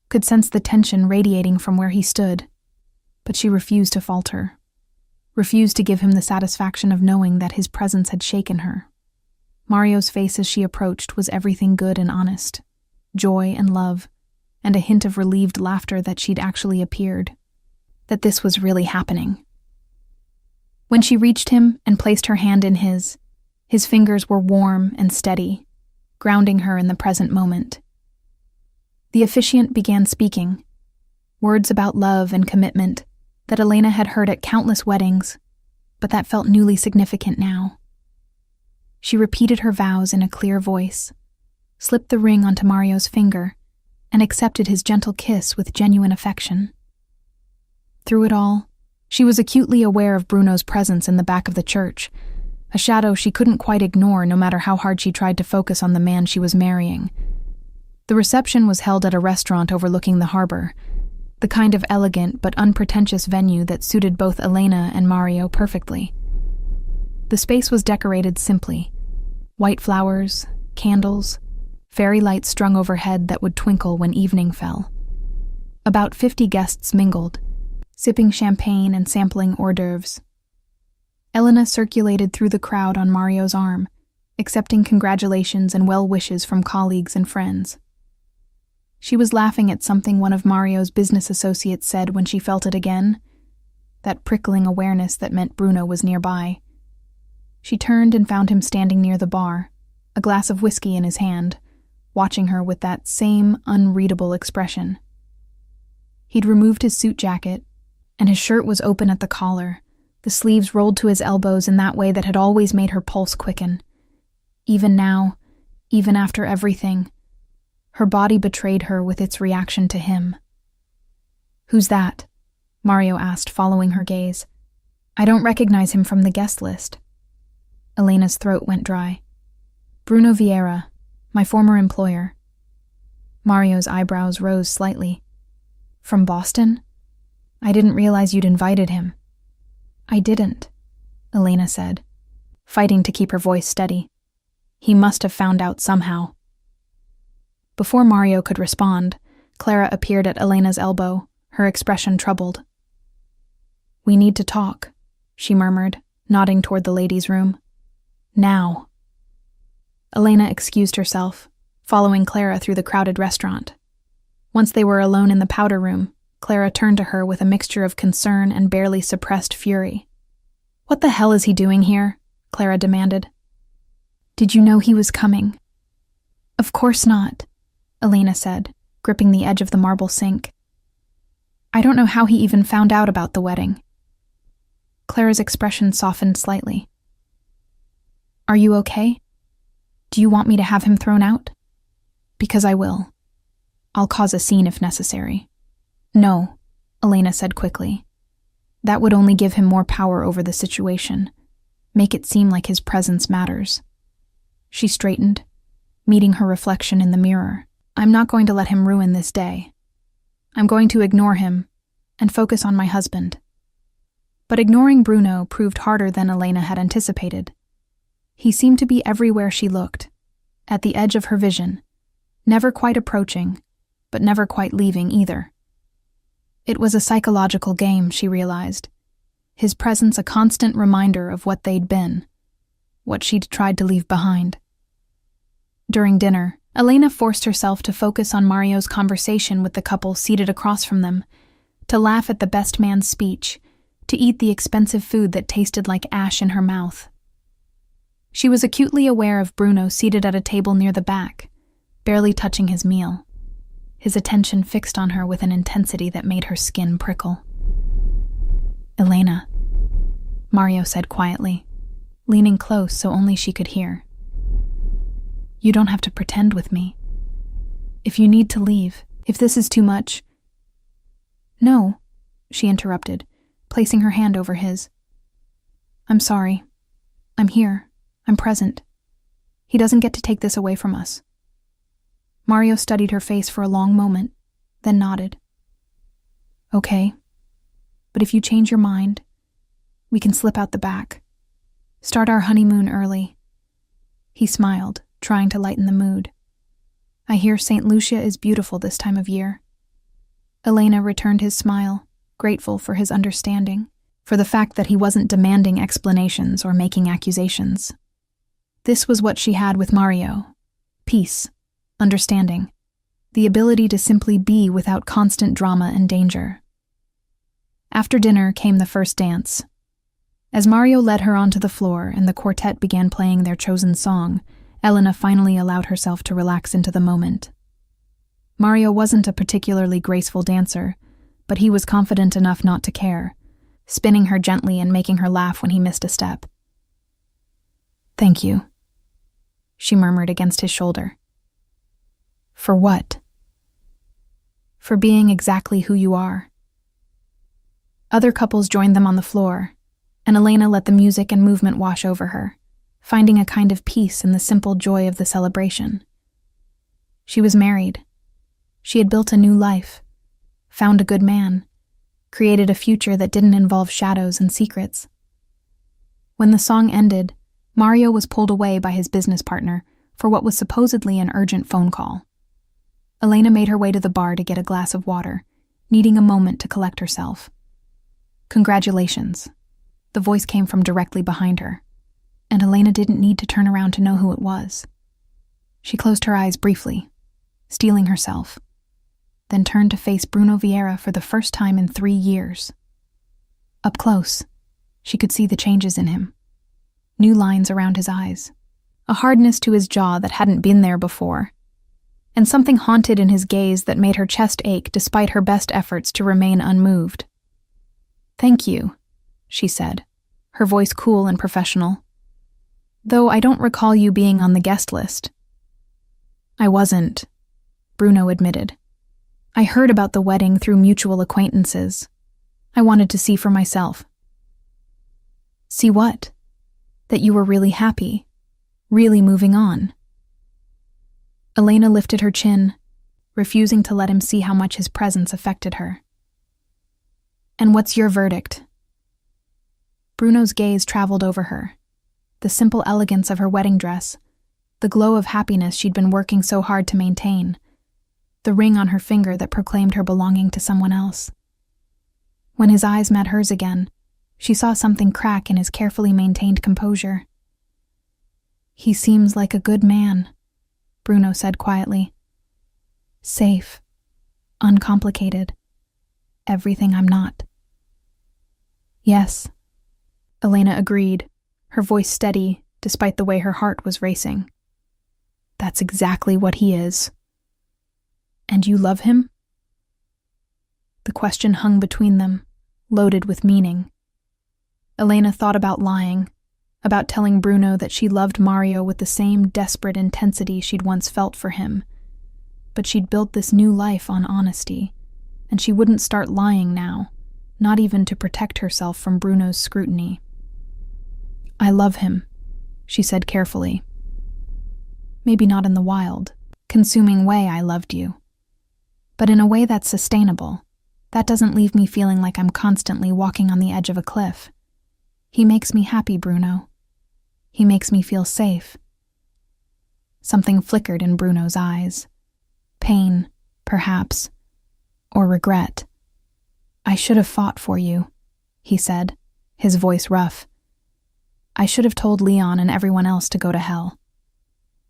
could sense the tension radiating from where he stood, but she refused to falter, refused to give him the satisfaction of knowing that his presence had shaken her. Mario's face as she approached was everything good and honest, joy and love, and a hint of relieved laughter that she'd actually appeared, that this was really happening. When she reached him and placed her hand in his fingers were warm and steady, grounding her in the present moment. The officiant began speaking, words about love and commitment that Elena had heard at countless weddings, but that felt newly significant now. She repeated her vows in a clear voice, slipped the ring onto Mario's finger, and accepted his gentle kiss with genuine affection. Through it all, she was acutely aware of Bruno's presence in the back of the church, a shadow she couldn't quite ignore no matter how hard she tried to focus on the man she was marrying. The reception was held at a restaurant overlooking the harbor, the kind of elegant but unpretentious venue that suited both Elena and Mario perfectly. The space was decorated simply: white flowers, candles, fairy lights strung overhead that would twinkle when evening fell. About 50 guests mingled, sipping champagne and sampling hors d'oeuvres. Elena circulated through the crowd on Mario's arm, accepting congratulations and well wishes from colleagues and friends. She was laughing at something one of Mario's business associates said when she felt it again, that prickling awareness that meant Bruno was nearby. She turned and found him standing near the bar, a glass of whiskey in his hand, watching her with that same unreadable expression. He'd removed his suit jacket, and his shirt was open at the collar, the sleeves rolled to his elbows in that way that had always made her pulse quicken. Even now, even after everything, her body betrayed her with its reaction to him. "Who's that?" Mario asked, following her gaze. "I don't recognize him from the guest list." Elena's throat went dry. "Bruno Vieira, my former employer." Mario's eyebrows rose slightly. "From Boston? I didn't realize you'd invited him." "I didn't," Elena said, fighting to keep her voice steady. "He must have found out somehow." Before Mario could respond, Clara appeared at Elena's elbow, her expression troubled. "We need to talk," she murmured, nodding toward the ladies' room. "Now." Elena excused herself, following Clara through the crowded restaurant. Once they were alone in the powder room, Clara turned to her with a mixture of concern and barely suppressed fury. "What the hell is he doing here?" Clara demanded. "Did you know he was coming?" "Of course not," Elena said, gripping the edge of the marble sink. "I don't know how he even found out about the wedding." Clara's expression softened slightly. "Are you okay? Do you want me to have him thrown out?" "Because I will. I'll cause a scene if necessary." "No," Elena said quickly. "That would only give him more power over the situation, make it seem like his presence matters." She straightened, meeting her reflection in the mirror. "I'm not going to let him ruin this day. I'm going to ignore him and focus on my husband." But ignoring Bruno proved harder than Elena had anticipated. He seemed to be everywhere she looked, at the edge of her vision, never quite approaching, but never quite leaving either. It was a psychological game, she realized, his presence a constant reminder of what they'd been, what she'd tried to leave behind. During dinner, Elena forced herself to focus on Mario's conversation with the couple seated across from them, to laugh at the best man's speech, to eat the expensive food that tasted like ash in her mouth. She was acutely aware of Bruno seated at a table near the back, barely touching his meal, his attention fixed on her with an intensity that made her skin prickle. "Elena," Mario said quietly, leaning close so only she could hear. "You don't have to pretend with me. If you need to leave, if this is too much—" "No," she interrupted, placing her hand over his. "I'm sorry. I'm here. I'm present. He doesn't get to take this away from us." Mario studied her face for a long moment, then nodded. "Okay. But if you change your mind, we can slip out the back. Start our honeymoon early." He smiled, trying to lighten the mood. "I hear St. Lucia is beautiful this time of year." Elena returned his smile, grateful for his understanding, for the fact that he wasn't demanding explanations or making accusations. This was what she had with Mario: peace, understanding, the ability to simply be without constant drama and danger. After dinner came the first dance. As Mario led her onto the floor and the quartet began playing their chosen song, Elena finally allowed herself to relax into the moment. Mario wasn't a particularly graceful dancer, but he was confident enough not to care, spinning her gently and making her laugh when he missed a step. "Thank you," she murmured against his shoulder. "For what?" "For being exactly who you are." Other couples joined them on the floor, and Elena let the music and movement wash over her, finding a kind of peace in the simple joy of the celebration. She was married. She had built a new life, found a good man, created a future that didn't involve shadows and secrets. When the song ended, Mario was pulled away by his business partner for what was supposedly an urgent phone call. Elena made her way to the bar to get a glass of water, needing a moment to collect herself. "Congratulations." The voice came from directly behind her, and Elena didn't need to turn around to know who it was. She closed her eyes briefly, steeling herself, then turned to face Bruno Vieira for the first time in 3 years. Up close, she could see the changes in him. New lines around his eyes, a hardness to his jaw that hadn't been there before, and something haunted in his gaze that made her chest ache despite her best efforts to remain unmoved. "Thank you," she said, her voice cool and professional. "Though I don't recall you being on the guest list." "I wasn't," Bruno admitted. "I heard about the wedding through mutual acquaintances. I wanted to see for myself." "See what?" "That you were really happy, really moving on." Elena lifted her chin, refusing to let him see how much his presence affected her. "And what's your verdict?" Bruno's gaze traveled over her, the simple elegance of her wedding dress, the glow of happiness she'd been working so hard to maintain, the ring on her finger that proclaimed her belonging to someone else. When his eyes met hers again, she saw something crack in his carefully maintained composure. "He seems like a good man," Bruno said quietly. "Safe, uncomplicated. Everything I'm not. Yes, Elena agreed, her voice steady despite the way her heart was racing. That's exactly what he is. And you love him? The question hung between them, loaded with meaning. Elena thought about lying, about telling Bruno that she loved Mario with the same desperate intensity she'd once felt for him. But she'd built this new life on honesty, and she wouldn't start lying now, not even to protect herself from Bruno's scrutiny. I love him, she said carefully. Maybe not in the wild, consuming way I loved you, but in a way that's sustainable. That doesn't leave me feeling like I'm constantly walking on the edge of a cliff. He makes me happy, Bruno. He makes me feel safe. Something flickered in Bruno's eyes. Pain, perhaps, or regret. I should have fought for you, he said, his voice rough. I should have told Leon and everyone else to go to hell.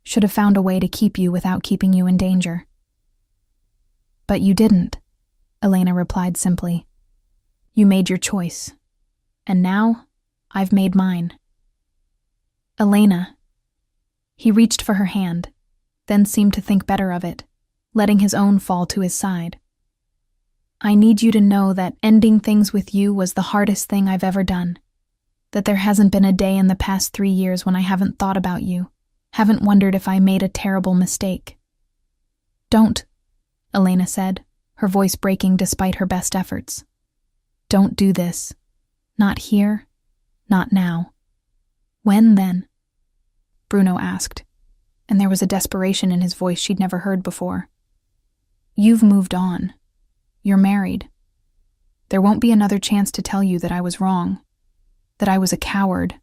Should have found a way to keep you without keeping you in danger. But you didn't, Elena replied simply. You made your choice. And now, I've made mine. Elena. He reached for her hand, then seemed to think better of it, letting his own fall to his side. I need you to know that ending things with you was the hardest thing I've ever done. That there hasn't been a day in the past 3 years when I haven't thought about you, haven't wondered if I made a terrible mistake. Don't, Elena said, her voice breaking despite her best efforts. Don't do this. Not here, not now. When then? Bruno asked, and there was a desperation in his voice she'd never heard before. You've moved on. You're married. There won't be another chance to tell you that I was wrong, that I was a coward,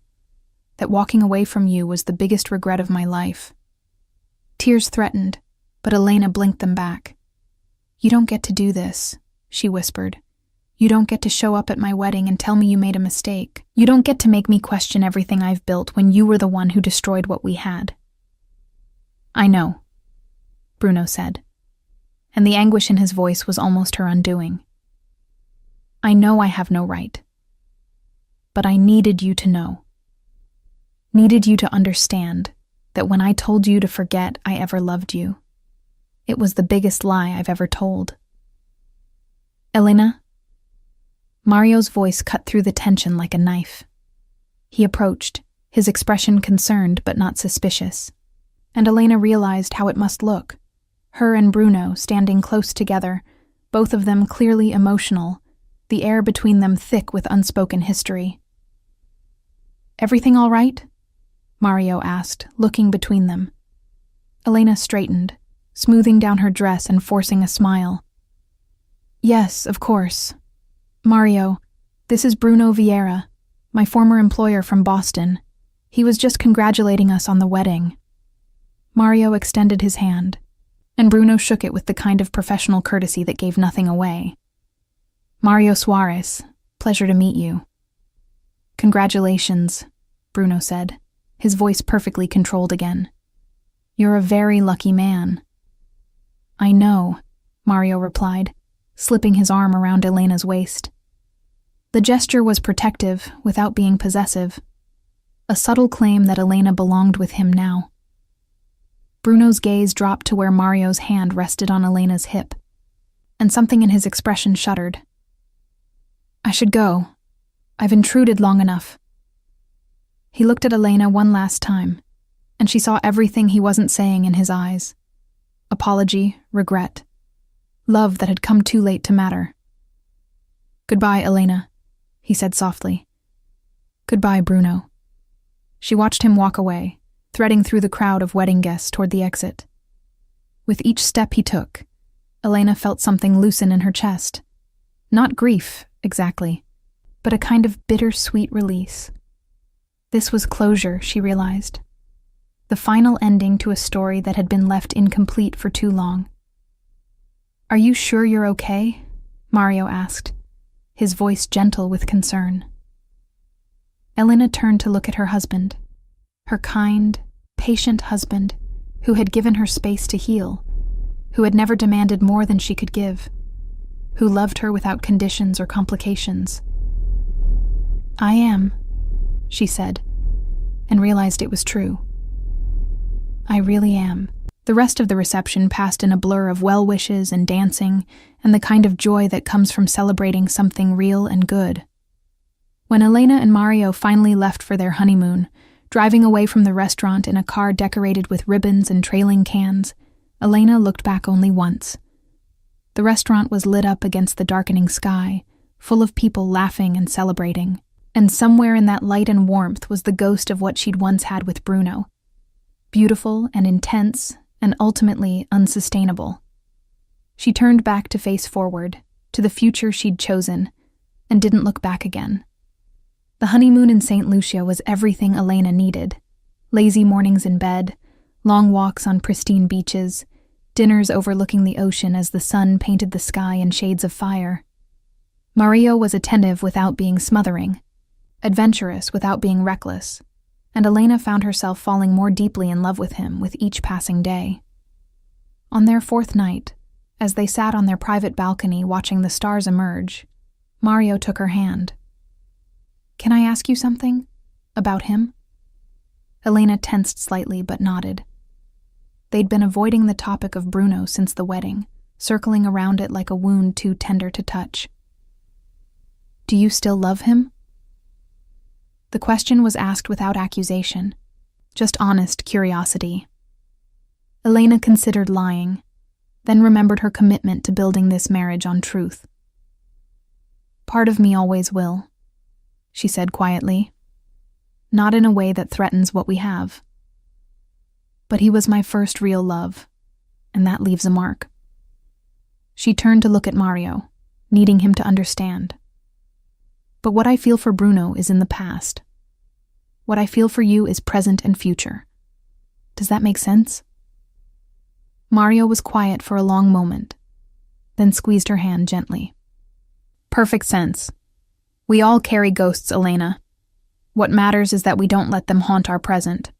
that walking away from you was the biggest regret of my life. Tears threatened, but Elena blinked them back. You don't get to do this, she whispered. You don't get to show up at my wedding and tell me you made a mistake. You don't get to make me question everything I've built when you were the one who destroyed what we had. I know, Bruno said, and the anguish in his voice was almost her undoing. I know I have no right. But I needed you to know. Needed you to understand that when I told you to forget I ever loved you, it was the biggest lie I've ever told. Elena? Mario's voice cut through the tension like a knife. He approached, his expression concerned but not suspicious, and Elena realized how it must look. Her and Bruno standing close together, both of them clearly emotional, the air between them thick with unspoken history. Everything all right? Mario asked, looking between them. Elena straightened, smoothing down her dress and forcing a smile. Yes, of course. Mario, this is Bruno Vieira, my former employer from Boston. He was just congratulating us on the wedding. Mario extended his hand, and Bruno shook it with the kind of professional courtesy that gave nothing away. Mario Suarez, pleasure to meet you. Congratulations, Bruno said, his voice perfectly controlled again. You're a very lucky man. I know, Mario replied, slipping his arm around Elena's waist. The gesture was protective without being possessive, a subtle claim that Elena belonged with him now. Bruno's gaze dropped to where Mario's hand rested on Elena's hip, and something in his expression shuddered. I should go. I've intruded long enough. He looked at Elena one last time, and she saw everything he wasn't saying in his eyes. Apology, regret, love that had come too late to matter. Goodbye, Elena, he said softly. Goodbye, Bruno. She watched him walk away, threading through the crowd of wedding guests toward the exit. With each step he took, Elena felt something loosen in her chest. Not grief, exactly, but a kind of bittersweet release. This was closure, she realized. The final ending to a story that had been left incomplete for too long. Are you sure you're okay? Mario asked, his voice gentle with concern. Elena turned to look at her husband, her kind, patient husband who had given her space to heal, who had never demanded more than she could give. who loved her without conditions or complications. "I am," she said, and realized it was true. "I really am." The rest of the reception passed in a blur of well wishes and dancing and the kind of joy that comes from celebrating something real and good. When Elena and Mario finally left for their honeymoon, driving away from the restaurant in a car decorated with ribbons and trailing cans, Elena looked back only once. The restaurant was lit up against the darkening sky, full of people laughing and celebrating, and somewhere in that light and warmth was the ghost of what she'd once had with Bruno. Beautiful and intense, and ultimately unsustainable. She turned back to face forward, to the future she'd chosen, and didn't look back again. The honeymoon in St. Lucia was everything Elena needed. Lazy mornings in bed, long walks on pristine beaches, dinners overlooking the ocean as the sun painted the sky in shades of fire. Mario was attentive without being smothering, adventurous without being reckless, and Elena found herself falling more deeply in love with him with each passing day. On their fourth night, as they sat on their private balcony watching the stars emerge, Mario took her hand. "Can I ask you something? About him?" Elena tensed slightly but nodded. They'd been avoiding the topic of Bruno since the wedding, circling around it like a wound too tender to touch. "Do you still love him?" The question was asked without accusation, just honest curiosity. Elena considered lying, then remembered her commitment to building this marriage on truth. "Part of me always will," she said quietly, "not in a way that threatens what we have. But he was my first real love, and that leaves a mark." She turned to look at Mario, needing him to understand. "But what I feel for Bruno is in the past. What I feel for you is present and future. Does that make sense?" Mario was quiet for a long moment, then squeezed her hand gently. "Perfect sense. We all carry ghosts, Elena. What matters is that we don't let them haunt our present."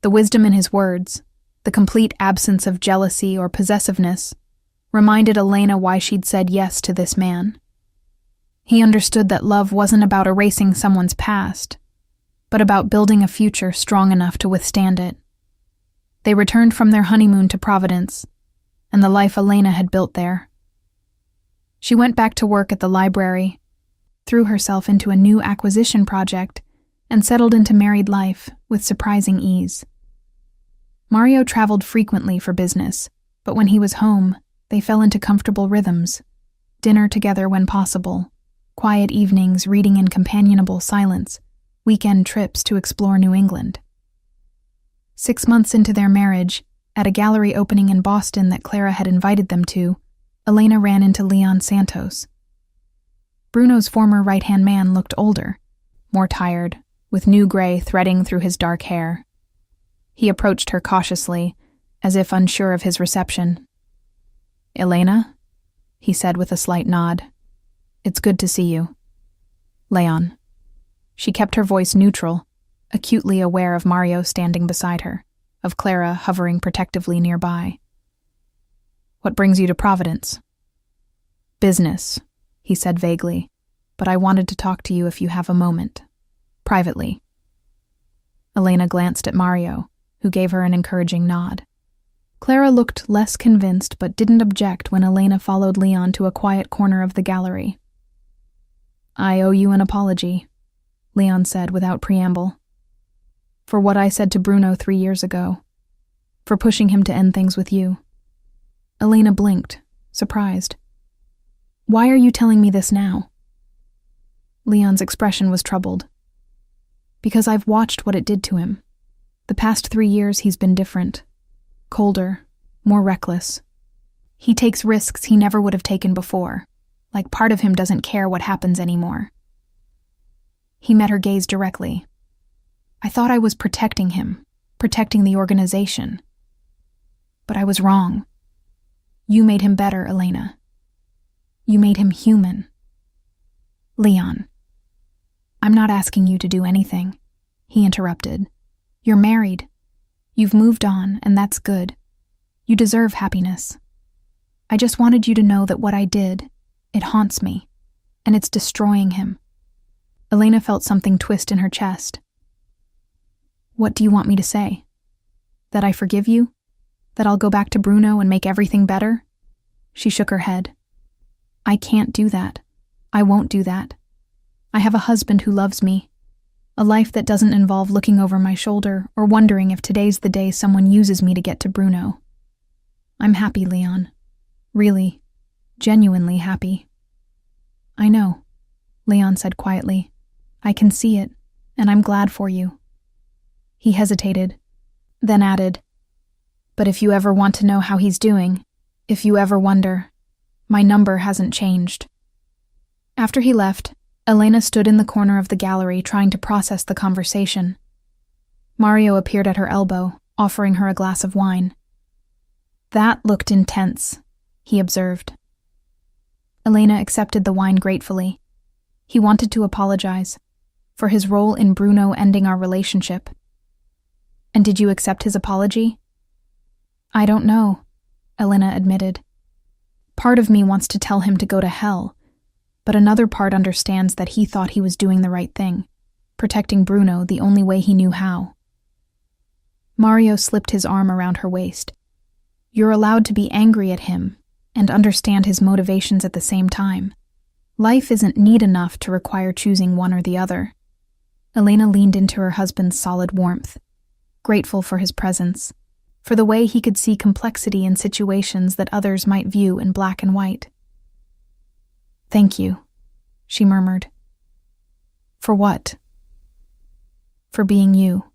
The wisdom in his words, the complete absence of jealousy or possessiveness, reminded Elena why she'd said yes to this man. He understood that love wasn't about erasing someone's past, but about building a future strong enough to withstand it. They returned from their honeymoon to Providence, and the life Elena had built there. She went back to work at the library, threw herself into a new acquisition project, and settled into married life with surprising ease. Mario traveled frequently for business, but when he was home, they fell into comfortable rhythms. Dinner together when possible, quiet evenings reading in companionable silence, weekend trips to explore New England. 6 months into their marriage, at a gallery opening in Boston that Clara had invited them to, Elena ran into Leon Santos. Bruno's former right-hand man looked older, more tired, with new gray threading through his dark hair. He approached her cautiously, as if unsure of his reception. "Elena?" he said with a slight nod. "It's good to see you." "Leon." She kept her voice neutral, acutely aware of Mario standing beside her, of Clara hovering protectively nearby. "What brings you to Providence?" "Business," he said vaguely, "but I wanted to talk to you if you have a moment. Privately." Elena glanced at Mario, who gave her an encouraging nod. Clara looked less convinced but didn't object when Elena followed Leon to a quiet corner of the gallery. "I owe you an apology," Leon said without preamble. "For what I said to Bruno 3 years ago. For pushing him to end things with you." Elena blinked, surprised. "Why are you telling me this now?" Leon's expression was troubled. "Because I've watched what it did to him. The past 3 years he's been different. Colder, more reckless. He takes risks he never would have taken before, like part of him doesn't care what happens anymore." He met her gaze directly. "I thought I was protecting him, protecting the organization. But I was wrong. You made him better, Elena. You made him human." "Leon." "I'm not asking you to do anything," he interrupted. "You're married. You've moved on, and that's good. You deserve happiness. I just wanted you to know that what I did, It haunts me, and it's destroying him. Elena felt something twist in her chest. What do you want me to say? That I forgive you? That I'll go back to Bruno and make everything better? She shook her head. I can't do that. I won't do that. I have a husband who loves me. A life that doesn't involve looking over my shoulder or wondering if today's the day someone uses me to get to Bruno. I'm happy, Leon. Really, genuinely happy. I know, Leon said quietly. I can see it, and I'm glad for you. He hesitated, then added, but if you ever want to know how he's doing, if you ever wonder, my number hasn't changed. After he left, Elena stood in the corner of the gallery trying to process the conversation. Mario appeared at her elbow, offering her a glass of wine. That looked intense, he observed. Elena accepted the wine gratefully. He wanted to apologize for his role in Bruno ending our relationship. And did you accept his apology? I don't know, Elena admitted. Part of me wants to tell him to go to hell, but another part understands that he thought he was doing the right thing, protecting Bruno the only way he knew how. Mario slipped his arm around her waist. You're allowed to be angry at him and understand his motivations at the same time. Life isn't neat enough to require choosing one or the other. Elena leaned into her husband's solid warmth, grateful for his presence, for the way he could see complexity in situations that others might view in black and white. Thank you, she murmured. For what? For being you.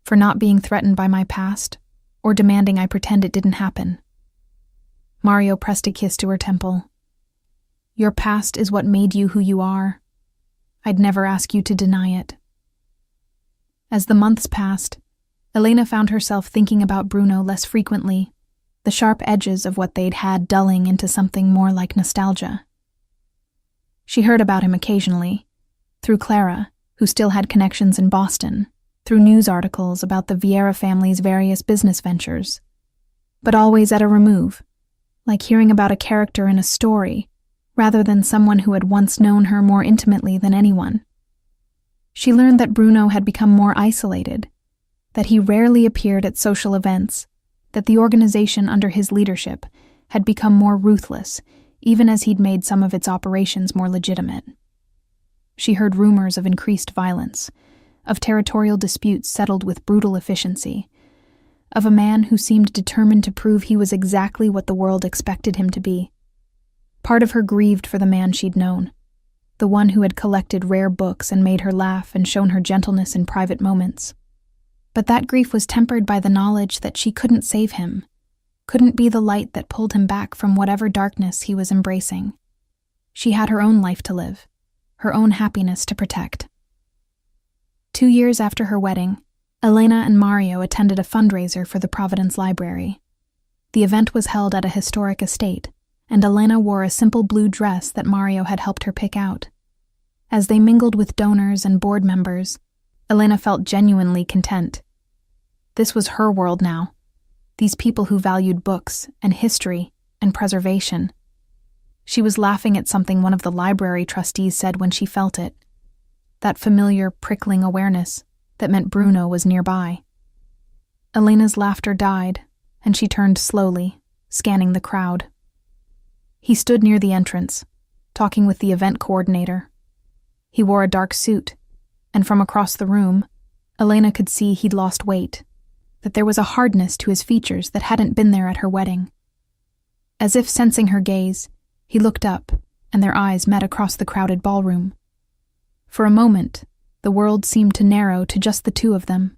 For not being threatened by my past, or demanding I pretend it didn't happen. Mario pressed a kiss to her temple. Your past is what made you who you are. I'd never ask you to deny it. As the months passed, Elena found herself thinking about Bruno less frequently, the sharp edges of what they'd had dulling into something more like nostalgia. She heard about him occasionally, through Clara, who still had connections in Boston, through news articles about the Vieira family's various business ventures, but always at a remove, like hearing about a character in a story, rather than someone who had once known her more intimately than anyone. She learned that Bruno had become more isolated, that he rarely appeared at social events, that the organization under his leadership had become more ruthless, even as he'd made some of its operations more legitimate. She heard rumors of increased violence, of territorial disputes settled with brutal efficiency, of a man who seemed determined to prove he was exactly what the world expected him to be. Part of her grieved for the man she'd known, the one who had collected rare books and made her laugh and shown her gentleness in private moments. But that grief was tempered by the knowledge that she couldn't save him, couldn't be the light that pulled him back from whatever darkness he was embracing. She had her own life to live, her own happiness to protect. 2 years after her wedding, Elena and Mario attended a fundraiser for the Providence Library. The event was held at a historic estate, and Elena wore a simple blue dress that Mario had helped her pick out. As they mingled with donors and board members, Elena felt genuinely content. This was her world now, these people who valued books and history and preservation. She was laughing at something one of the library trustees said when she felt it, that familiar, prickling awareness that meant Bruno was nearby. Elena's laughter died, and she turned slowly, scanning the crowd. He stood near the entrance, talking with the event coordinator. He wore a dark suit, and from across the room, Elena could see he'd lost weight, that there was a hardness to his features that hadn't been there at her wedding. As if sensing her gaze, he looked up, and their eyes met across the crowded ballroom. For a moment, the world seemed to narrow to just the two of them.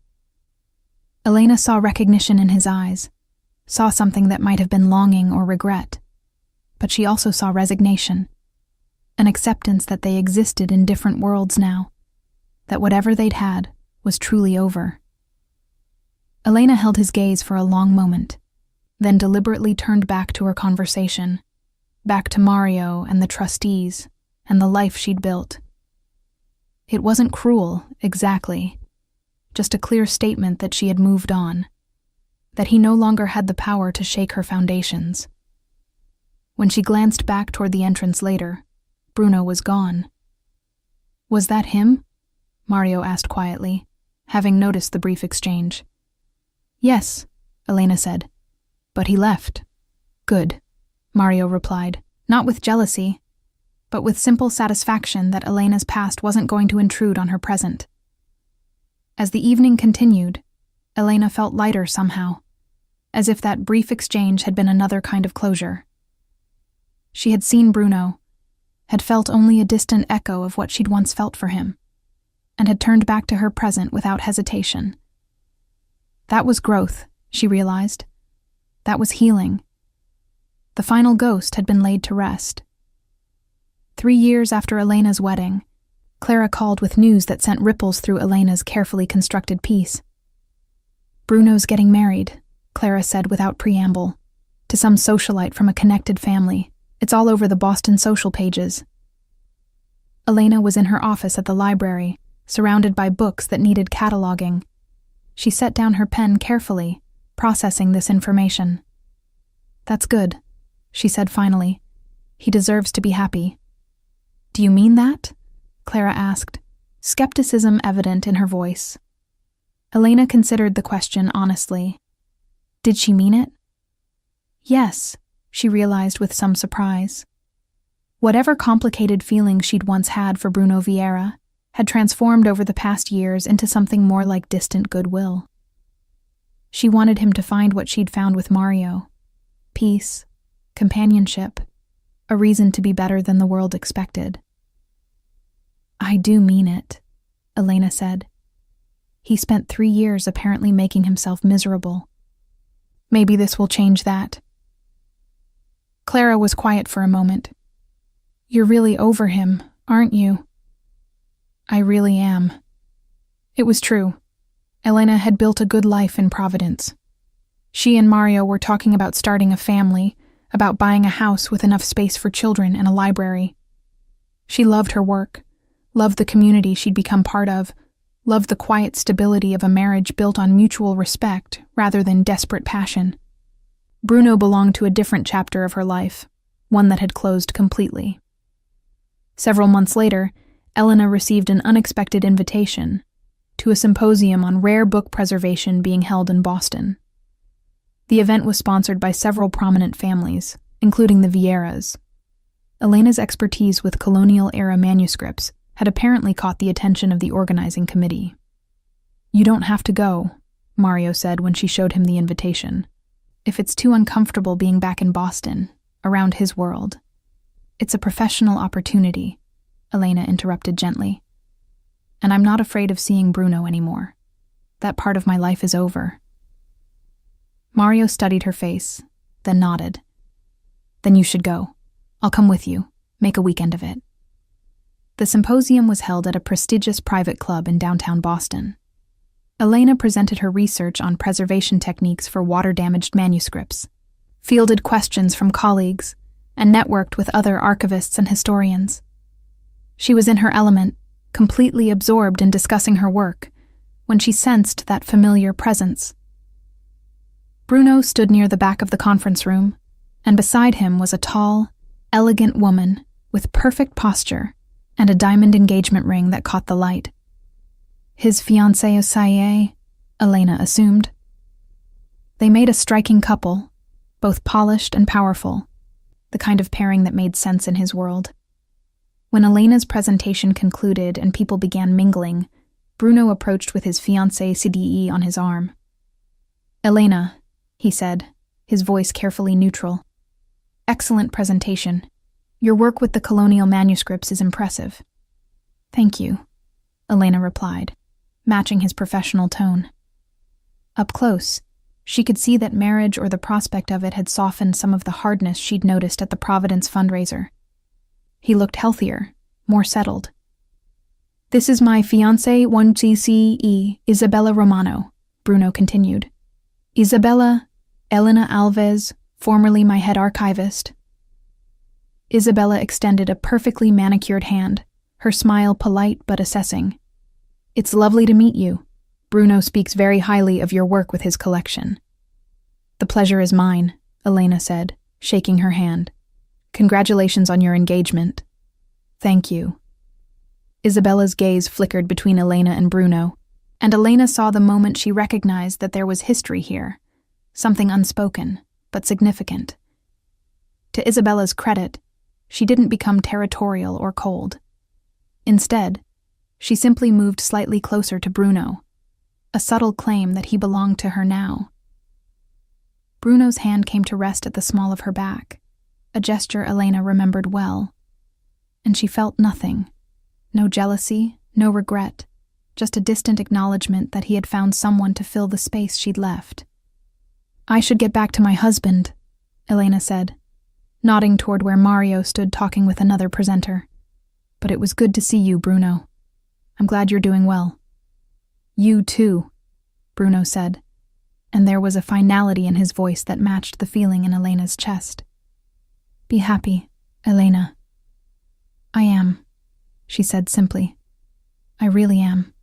Elena saw recognition in his eyes, saw something that might have been longing or regret, but she also saw resignation, an acceptance that they existed in different worlds now, that whatever they'd had was truly over. Elena held his gaze for a long moment, then deliberately turned back to her conversation, back to Mario and the trustees and the life she'd built. It wasn't cruel, exactly, just a clear statement that she had moved on, that he no longer had the power to shake her foundations. When she glanced back toward the entrance later, Bruno was gone. "Was that him?" Mario asked quietly, having noticed the brief exchange. "Yes," Elena said. "But he left." "Good," Mario replied, not with jealousy, but with simple satisfaction that Elena's past wasn't going to intrude on her present. As the evening continued, Elena felt lighter somehow, as if that brief exchange had been another kind of closure. She had seen Bruno, had felt only a distant echo of what she'd once felt for him, and had turned back to her present without hesitation. That was growth, she realized. That was healing. The final ghost had been laid to rest. 3 years after Elena's wedding, Clara called with news that sent ripples through Elena's carefully constructed piece. "Bruno's getting married," Clara said without preamble, "to some socialite from a connected family. It's all over the Boston social pages." Elena was in her office at the library, surrounded by books that needed cataloging. She set down her pen carefully, processing this information. "That's good," she said finally. "He deserves to be happy." "Do you mean that?" Clara asked, skepticism evident in her voice. Elena considered the question honestly. Did she mean it? Yes, she realized with some surprise. Whatever complicated feelings she'd once had for Bruno Vieira had transformed over the past years into something more like distant goodwill. She wanted him to find what she'd found with Mario: peace, companionship, a reason to be better than the world expected. "I do mean it," Elena said. "He spent 3 years apparently making himself miserable. Maybe this will change that." Clara was quiet for a moment. "You're really over him, aren't you?" "I really am." It was true. Elena had built a good life in Providence. She and Mario were talking about starting a family, about buying a house with enough space for children and a library. She loved her work, loved the community she'd become part of, loved the quiet stability of a marriage built on mutual respect rather than desperate passion. Bruno belonged to a different chapter of her life, one that had closed completely. Several months later, Elena received an unexpected invitation to a symposium on rare book preservation being held in Boston. The event was sponsored by several prominent families, including the Vieiras. Elena's expertise with colonial-era manuscripts had apparently caught the attention of the organizing committee. "You don't have to go," Mario said when she showed him the invitation. "If it's too uncomfortable being back in Boston, around his world." "It's a professional opportunity," Elena interrupted gently. "And I'm not afraid of seeing Bruno anymore. That part of my life is over." Mario studied her face, then nodded. "Then you should go. I'll come with you. Make a weekend of it." The symposium was held at a prestigious private club in downtown Boston. Elena presented her research on preservation techniques for water-damaged manuscripts, fielded questions from colleagues, and networked with other archivists and historians. She was in her element, completely absorbed in discussing her work, when she sensed that familiar presence. Bruno stood near the back of the conference room, and beside him was a tall, elegant woman with perfect posture and a diamond engagement ring that caught the light. His fiancée, Elena assumed. They made a striking couple, both polished and powerful, the kind of pairing that made sense in his world. When Elena's presentation concluded and people began mingling, Bruno approached with his fiancée CDE on his arm. "Elena," he said, his voice carefully neutral. "Excellent presentation. Your work with the colonial manuscripts is impressive." "Thank you," Elena replied, matching his professional tone. Up close, she could see that marriage or the prospect of it had softened some of the hardness she'd noticed at the Providence fundraiser. He looked healthier, more settled. "This is my fiancée 1GCE, Isabella Romano," Bruno continued. "Isabella, Elena Alves, formerly my head archivist." Isabella extended a perfectly manicured hand, her smile polite but assessing. "It's lovely to meet you. Bruno speaks very highly of your work with his collection." "The pleasure is mine," Elena said, shaking her hand. Congratulations on your engagement. Thank you. Isabella's gaze flickered between Elena and Bruno, and Elena saw the moment she recognized that there was history here, something unspoken, but significant. To Isabella's credit, she didn't become territorial or cold. Instead, she simply moved slightly closer to Bruno, a subtle claim that he belonged to her now. Bruno's hand came to rest at the small of her back, a gesture Elena remembered well. And she felt nothing, no jealousy, no regret, just a distant acknowledgement that he had found someone to fill the space she'd left. I should get back to my husband, Elena said, nodding toward where Mario stood talking with another presenter. But it was good to see you, Bruno. I'm glad you're doing well. You too, Bruno said, and there was a finality in his voice that matched the feeling in Elena's chest. Be happy, Elena. I am, she said simply. I really am.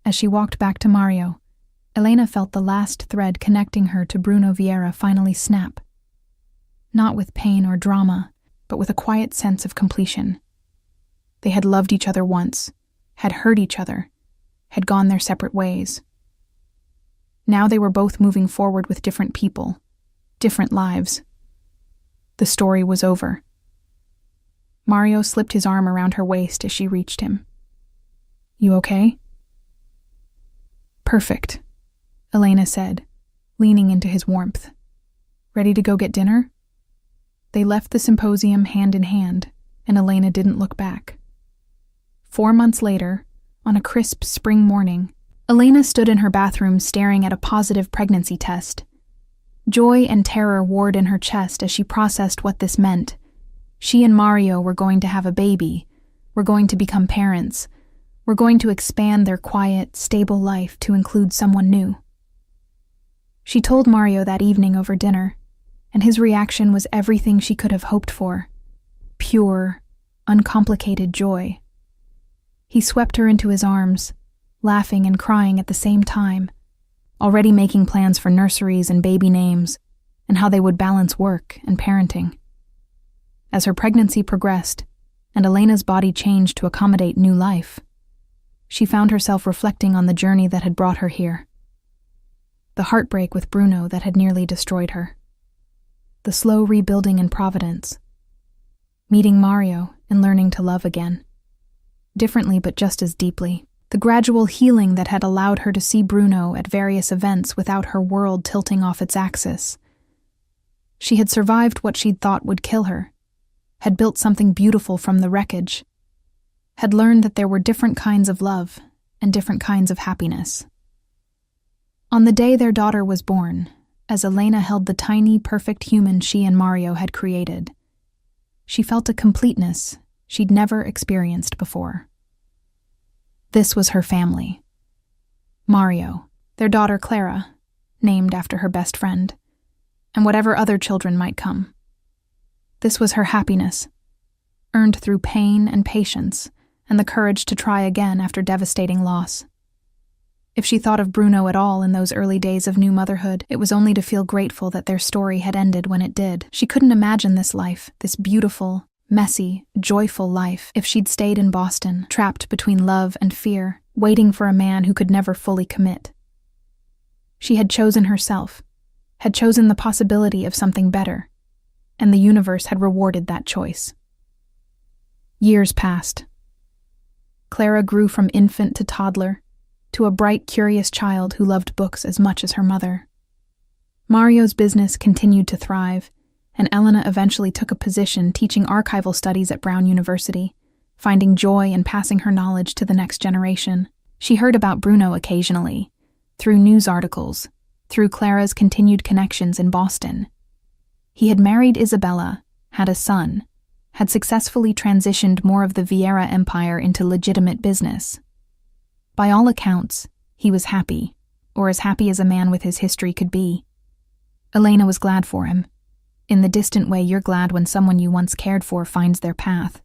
As she walked back to Mario, Elena felt the last thread connecting her to Bruno Vieira finally snap. Not with pain or drama, but with a quiet sense of completion. They had loved each other once, had hurt each other, had gone their separate ways. Now they were both moving forward with different people, different lives. The story was over. Mario slipped his arm around her waist as she reached him. You okay? Perfect, Elena said, leaning into his warmth. Ready to go get dinner? They left the symposium hand in hand, and Elena didn't look back. 4 months later, on a crisp spring morning, Elena stood in her bathroom staring at a positive pregnancy test. Joy and terror warred in her chest as she processed what this meant. She and Mario were going to have a baby, were going to become parents, were going to expand their quiet, stable life to include someone new. She told Mario that evening over dinner, and his reaction was everything she could have hoped for. Pure, uncomplicated joy. He swept her into his arms, laughing and crying at the same time, already making plans for nurseries and baby names, and how they would balance work and parenting. As her pregnancy progressed, and Elena's body changed to accommodate new life, she found herself reflecting on the journey that had brought her here. The heartbreak with Bruno that had nearly destroyed her. The slow rebuilding in Providence. Meeting Mario and learning to love again. Differently but just as deeply. The gradual healing that had allowed her to see Bruno at various events without her world tilting off its axis. She had survived what she'd thought would kill her, had built something beautiful from the wreckage, had learned that there were different kinds of love and different kinds of happiness. On the day their daughter was born, as Elena held the tiny, perfect human she and Mario had created, she felt a completeness she'd never experienced before. This was her family. Mario, their daughter Clara, named after her best friend, and whatever other children might come. This was her happiness, earned through pain and patience and the courage to try again after devastating loss. If she thought of Bruno at all in those early days of new motherhood, it was only to feel grateful that their story had ended when it did. She couldn't imagine this life, this beautiful, messy, joyful life, if she'd stayed in Boston, trapped between love and fear, waiting for a man who could never fully commit. She had chosen herself, had chosen the possibility of something better, and the universe had rewarded that choice. Years passed. Clara grew from infant to toddler, to a bright, curious child who loved books as much as her mother. Mario's business continued to thrive, and Elena eventually took a position teaching archival studies at Brown University, finding joy in passing her knowledge to the next generation. She heard about Bruno occasionally, through news articles, through Clara's continued connections in Boston. He had married Isabella, had a son, had successfully transitioned more of the Vieira empire into legitimate business. By all accounts, he was happy, or as happy as a man with his history could be. Elena was glad for him, in the distant way you're glad when someone you once cared for finds their path.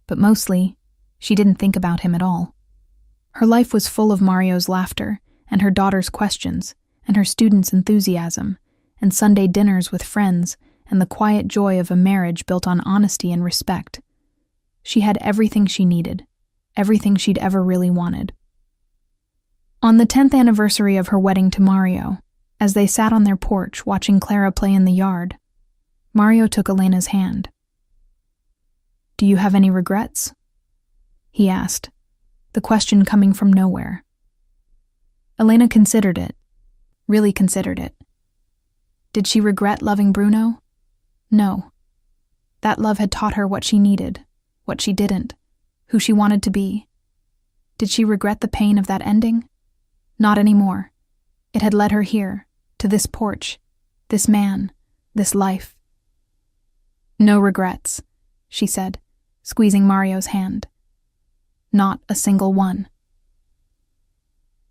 But mostly, she didn't think about him at all. Her life was full of Mario's laughter, and her daughter's questions, and her students' enthusiasm, and Sunday dinners with friends, and the quiet joy of a marriage built on honesty and respect. She had everything she needed, everything she'd ever really wanted. On the 10th anniversary of her wedding to Mario, as they sat on their porch watching Clara play in the yard, Mario took Elena's hand. "Do you have any regrets?" he asked, the question coming from nowhere. Elena considered it, really considered it. Did she regret loving Bruno? No. That love had taught her what she needed, what she didn't, who she wanted to be. Did she regret the pain of that ending? Not anymore. It had led her here, to this porch, this man, this life. "No regrets," she said, squeezing Mario's hand. "Not a single one."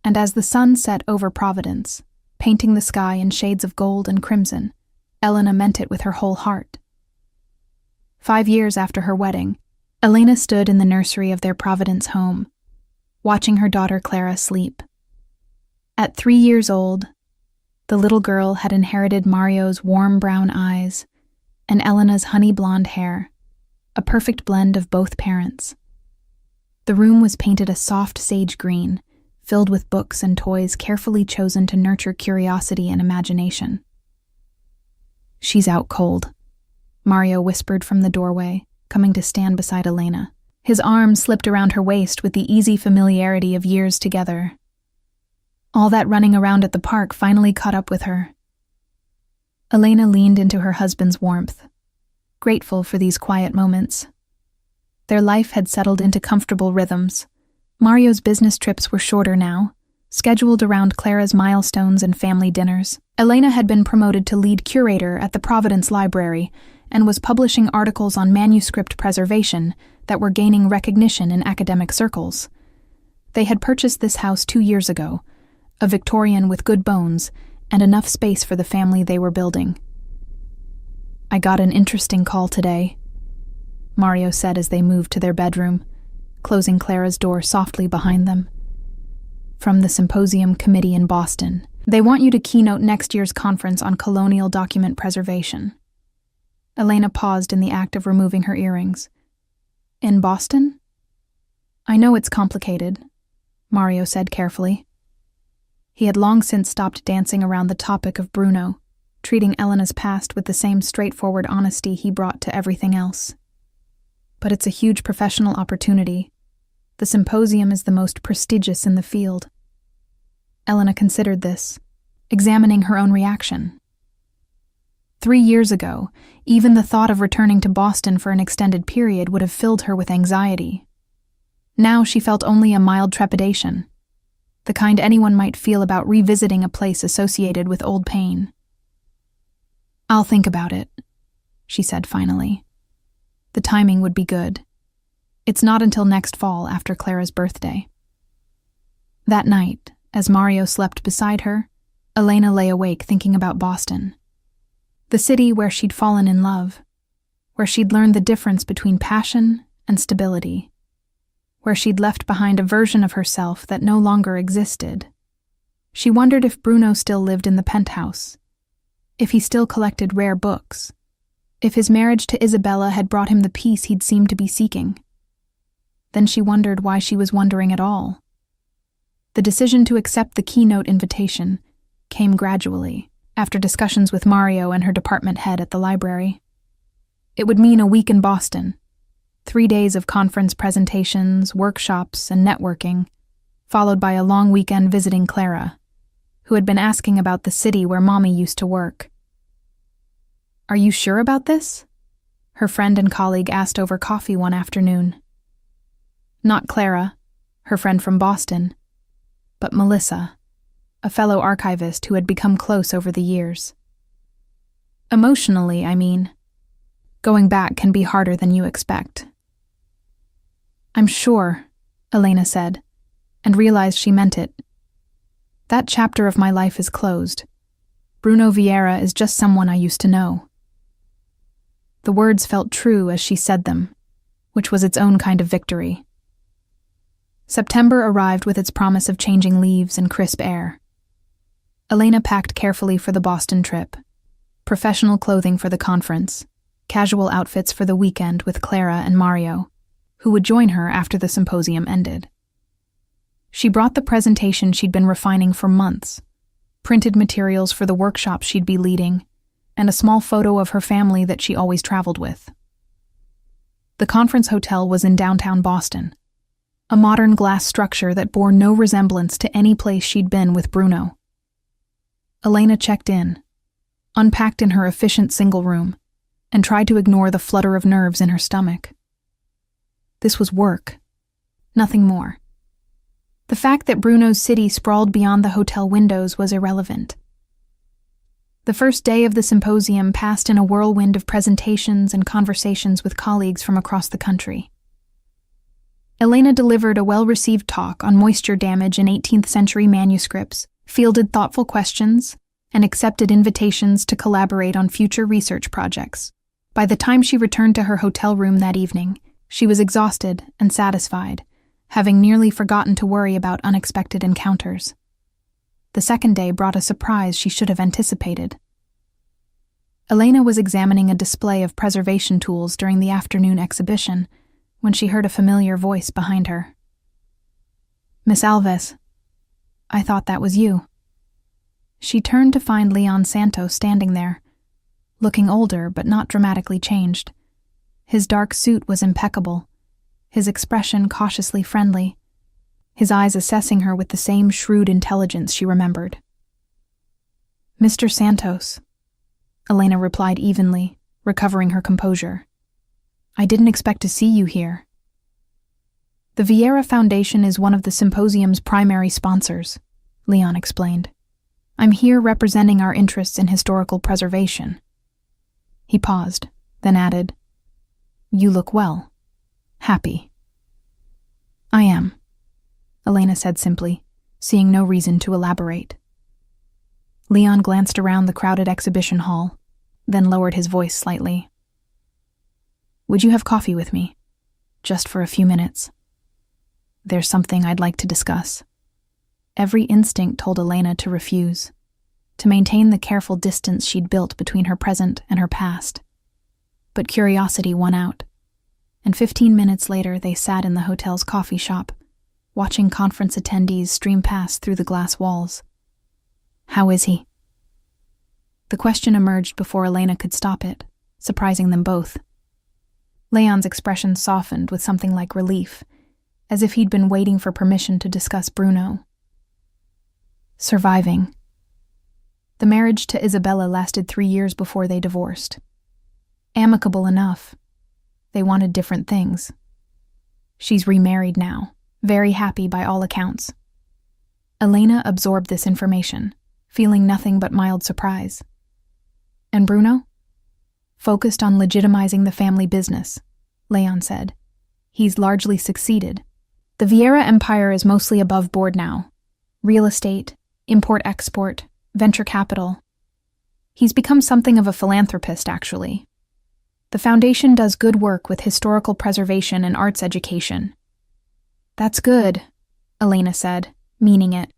And as the sun set over Providence, painting the sky in shades of gold and crimson, Elena meant it with her whole heart. 5 years after her wedding, Elena stood in the nursery of their Providence home, watching her daughter Clara sleep. At 3 years old, the little girl had inherited Mario's warm brown eyes and Elena's honey blonde hair, a perfect blend of both parents. The room was painted a soft sage green, filled with books and toys carefully chosen to nurture curiosity and imagination. "She's out cold," Mario whispered from the doorway, coming to stand beside Elena. His arm slipped around her waist with the easy familiarity of years together. All that running around at the park finally caught up with her. Elena leaned into her husband's warmth, grateful for these quiet moments. Their life had settled into comfortable rhythms. Mario's business trips were shorter now, scheduled around Clara's milestones and family dinners. Elena had been promoted to lead curator at the Providence Library and was publishing articles on manuscript preservation that were gaining recognition in academic circles. They had purchased this house 2 years ago, a Victorian with good bones and enough space for the family they were building. "I got an interesting call today," Mario said as they moved to their bedroom, closing Clara's door softly behind them. "From the Symposium Committee in Boston. They want you to keynote next year's conference on colonial document preservation." Elena paused in the act of removing her earrings. "In Boston?" "I know it's complicated," Mario said carefully. He had long since stopped dancing around the topic of Bruno, treating Elena's past with the same straightforward honesty he brought to everything else. "But it's a huge professional opportunity. The symposium is the most prestigious in the field." Elena considered this, examining her own reaction. 3 years ago, even the thought of returning to Boston for an extended period would have filled her with anxiety. Now she felt only a mild trepidation, the kind anyone might feel about revisiting a place associated with old pain. "I'll think about it," she said finally. The timing would be good. It's not until next fall after Clara's birthday. That night, as Mario slept beside her, Elena lay awake thinking about Boston. The city where she'd fallen in love, where she'd learned the difference between passion and stability, where she'd left behind a version of herself that no longer existed. She wondered if Bruno still lived in the penthouse, if he still collected rare books, if his marriage to Isabella had brought him the peace he'd seemed to be seeking. Then she wondered why she was wondering at all. The decision to accept the keynote invitation came gradually, after discussions with Mario and her department head at the library. It would mean a week in Boston, 3 days of conference presentations, workshops, and networking, followed by a long weekend visiting Clara, who had been asking about the city where Mommy used to work. "Are you sure about this?" her friend and colleague asked over coffee one afternoon. Not Clara, her friend from Boston, but Melissa, a fellow archivist who had become close over the years. "Emotionally, I mean. Going back can be harder than you expect." "I'm sure," Elena said, and realized she meant it. "That chapter of my life is closed. Bruno Vieira is just someone I used to know." The words felt true as she said them, which was its own kind of victory. September arrived with its promise of changing leaves and crisp air. Elena packed carefully for the Boston trip. professional clothing for the conference, casual outfits for the weekend with Clara and Mario, who would join her after the symposium ended. She brought the presentation she'd been refining for months, printed materials for the workshops she'd be leading, and a small photo of her family that she always traveled with. The conference hotel was in downtown Boston, a modern glass structure that bore no resemblance to any place she'd been with Bruno. Elena checked in, unpacked in her efficient single room, and tried to ignore the flutter of nerves in her stomach. This was work, nothing more. The fact that Bruno's city sprawled beyond the hotel windows was irrelevant. The first day of the symposium passed in a whirlwind of presentations and conversations with colleagues from across the country. Elena delivered a well-received talk on moisture damage in 18th century manuscripts, fielded thoughtful questions, and accepted invitations to collaborate on future research projects. By the time she returned to her hotel room that evening, she was exhausted and satisfied, having nearly forgotten to worry about unexpected encounters. The second day brought a surprise she should have anticipated. Elena was examining a display of preservation tools during the afternoon exhibition when she heard a familiar voice behind her. "Miss Alves, I thought that was you." She turned to find Leon Santos standing there, looking older but not dramatically changed. His dark suit was impeccable, his expression cautiously friendly, his eyes assessing her with the same shrewd intelligence she remembered. "Mr. Santos," Elena replied evenly, recovering her composure. "I didn't expect to see you here." "The Vieira Foundation is one of the symposium's primary sponsors," Leon explained. "I'm here representing our interests in historical preservation." He paused, then added, "You look well. Happy." "I am," Elena said simply, seeing no reason to elaborate. Leon glanced around the crowded exhibition hall, then lowered his voice slightly. "Would you have coffee with me? Just for a few minutes. There's something I'd like to discuss." Every instinct told Elena to refuse, to maintain the careful distance she'd built between her present and her past. But curiosity won out, and 15 minutes later they sat in the hotel's coffee shop, watching conference attendees stream past through the glass walls. "How is he?" The question emerged before Elena could stop it, surprising them both. Leon's expression softened with something like relief, as if he'd been waiting for permission to discuss Bruno. "Surviving." The marriage to Isabella lasted 3 years before they divorced. Amicable enough. They wanted different things. She's remarried now, very happy by all accounts. Elena absorbed this information, feeling nothing but mild surprise. "And Bruno?" "Focused on legitimizing the family business," Leon said. "He's largely succeeded. The Vieira empire is mostly above board now. Real estate, import-export, venture capital. He's become something of a philanthropist, actually. The foundation does good work with historical preservation and arts education." "That's good," Elena said, meaning it.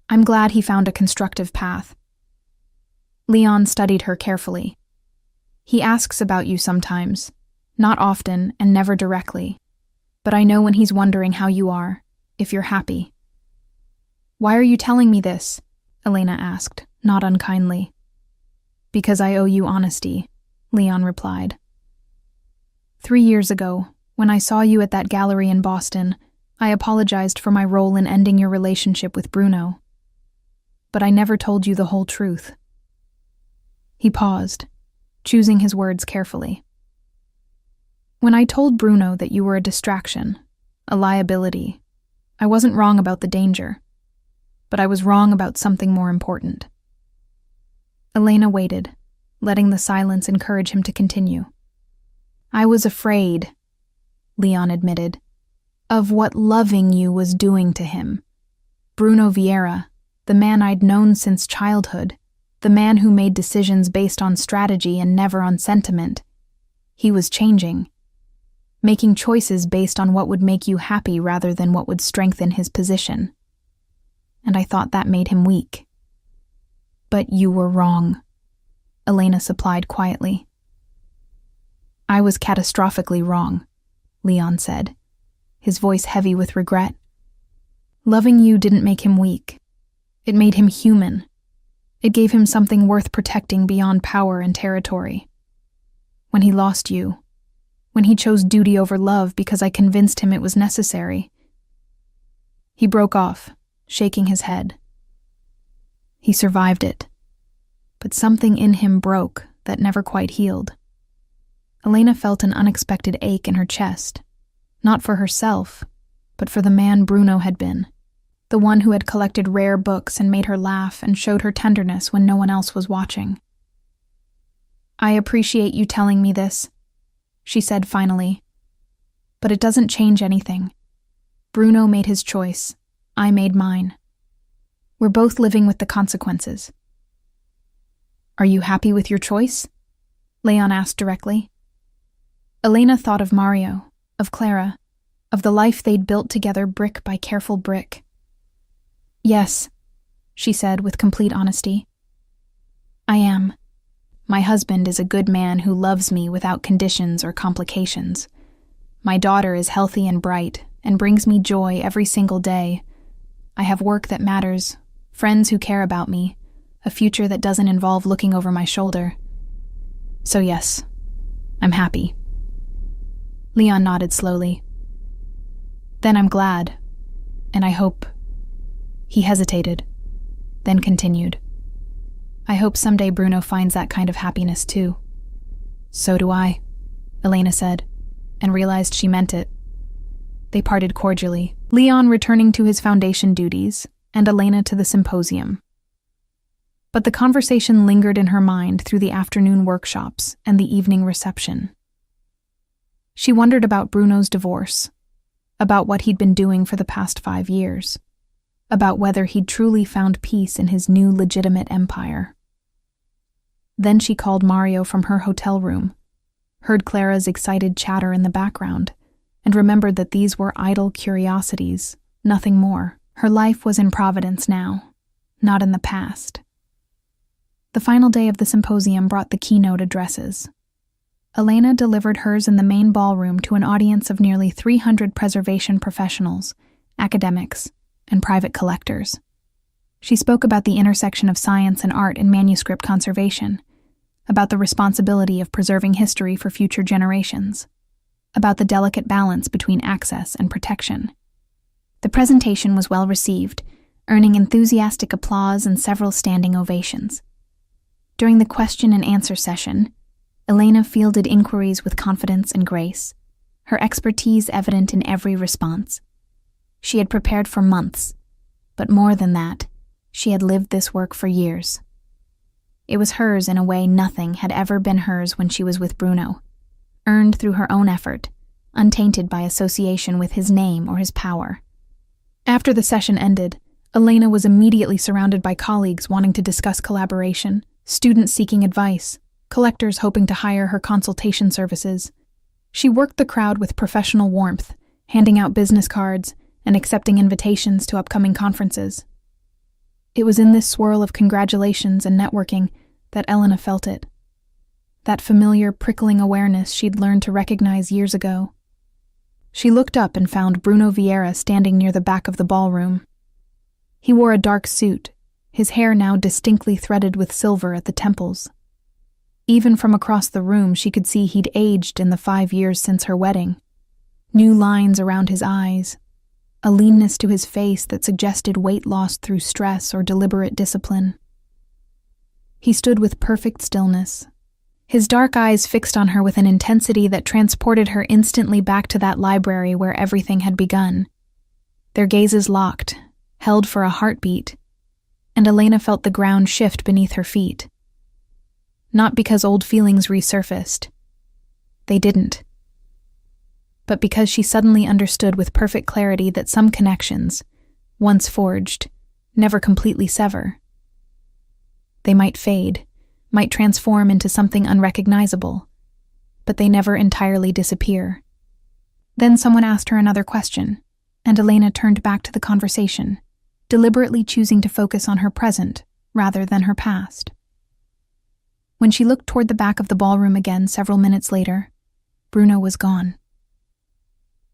"I'm glad he found a constructive path." Leon studied her carefully. "He asks about you sometimes, not often and never directly, but I know when he's wondering how you are, if you're happy." "Why are you telling me this?" Elena asked, not unkindly. "Because I owe you honesty," Leon replied. 3 years ago, when I saw you at that gallery in Boston, I apologized for my role in ending your relationship with Bruno. But I never told you the whole truth." He paused, choosing his words carefully. "When I told Bruno that you were a distraction, a liability, I wasn't wrong about the danger, but I was wrong about something more important." Elena waited, letting the silence encourage him to continue. "I was afraid," Leon admitted, "of what loving you was doing to him. Bruno Vieira, the man I'd known since childhood, the man who made decisions based on strategy and never on sentiment. He was changing, making choices based on what would make you happy rather than what would strengthen his position. And I thought that made him weak. But you were wrong." Elena supplied quietly. I was catastrophically wrong, Leon said, his voice heavy with regret. Loving you didn't make him weak. It made him human. It gave him something worth protecting beyond power and territory. When he lost you, when he chose duty over love because I convinced him it was necessary. He broke off, shaking his head. He survived it, but something in him broke that never quite healed. Elena felt an unexpected ache in her chest, not for herself, but for the man Bruno had been, the one who had collected rare books and made her laugh and showed her tenderness when no one else was watching. I appreciate you telling me this, she said finally, but it doesn't change anything. Bruno made his choice. I made mine. We're both living with the consequences. Are you happy with your choice? Leon asked directly. Elena thought of Mario, of Clara, of the life they'd built together brick by careful brick. Yes, she said with complete honesty. I am. My husband is a good man who loves me without conditions or complications. My daughter is healthy and bright and brings me joy every single day. I have work that matters, friends who care about me, a future that doesn't involve looking over my shoulder. So yes, I'm happy. Leon nodded slowly. Then I'm glad, and I hope... He hesitated, then continued. I hope someday Bruno finds that kind of happiness too. So do I, Elena said, and realized she meant it. They parted cordially, Leon returning to his foundation duties, and Elena to the symposium. But the conversation lingered in her mind through the afternoon workshops and the evening reception. She wondered about Bruno's divorce, about what he'd been doing for the past 5 years, about whether he'd truly found peace in his new legitimate empire. Then she called Mario from her hotel room, heard Clara's excited chatter in the background, and remembered that these were idle curiosities, nothing more. Her life was in Providence now, not in the past. The final day of the symposium brought the keynote addresses. Elena delivered hers in the main ballroom to an audience of nearly 300 preservation professionals, academics, and private collectors. She spoke about the intersection of science and art in manuscript conservation, about the responsibility of preserving history for future generations, about the delicate balance between access and protection. The presentation was well received, earning enthusiastic applause and several standing ovations. During the question and answer session, Elena fielded inquiries with confidence and grace, her expertise evident in every response. She had prepared for months, but more than that, she had lived this work for years. It was hers in a way nothing had ever been hers when she was with Bruno, earned through her own effort, untainted by association with his name or his power. After the session ended, Elena was immediately surrounded by colleagues wanting to discuss collaboration, students seeking advice, collectors hoping to hire her consultation services. She worked the crowd with professional warmth, handing out business cards and accepting invitations to upcoming conferences. It was in this swirl of congratulations and networking that Elena felt it. That familiar, prickling awareness she'd learned to recognize years ago. She looked up and found Bruno Vieira standing near the back of the ballroom. He wore a dark suit, his hair now distinctly threaded with silver at the temples. Even from across the room, she could see he'd aged in the 5 years since her wedding. New lines around his eyes, a leanness to his face that suggested weight loss through stress or deliberate discipline. He stood with perfect stillness, his dark eyes fixed on her with an intensity that transported her instantly back to that library where everything had begun. Their gazes locked, held for a heartbeat, and Elena felt the ground shift beneath her feet. Not because old feelings resurfaced. They didn't. But because she suddenly understood with perfect clarity that some connections, once forged, never completely sever. They might fade, might transform into something unrecognizable, but they never entirely disappear. Then someone asked her another question, and Elena turned back to the conversation, deliberately choosing to focus on her present rather than her past. When she looked toward the back of the ballroom again several minutes later, Bruno was gone.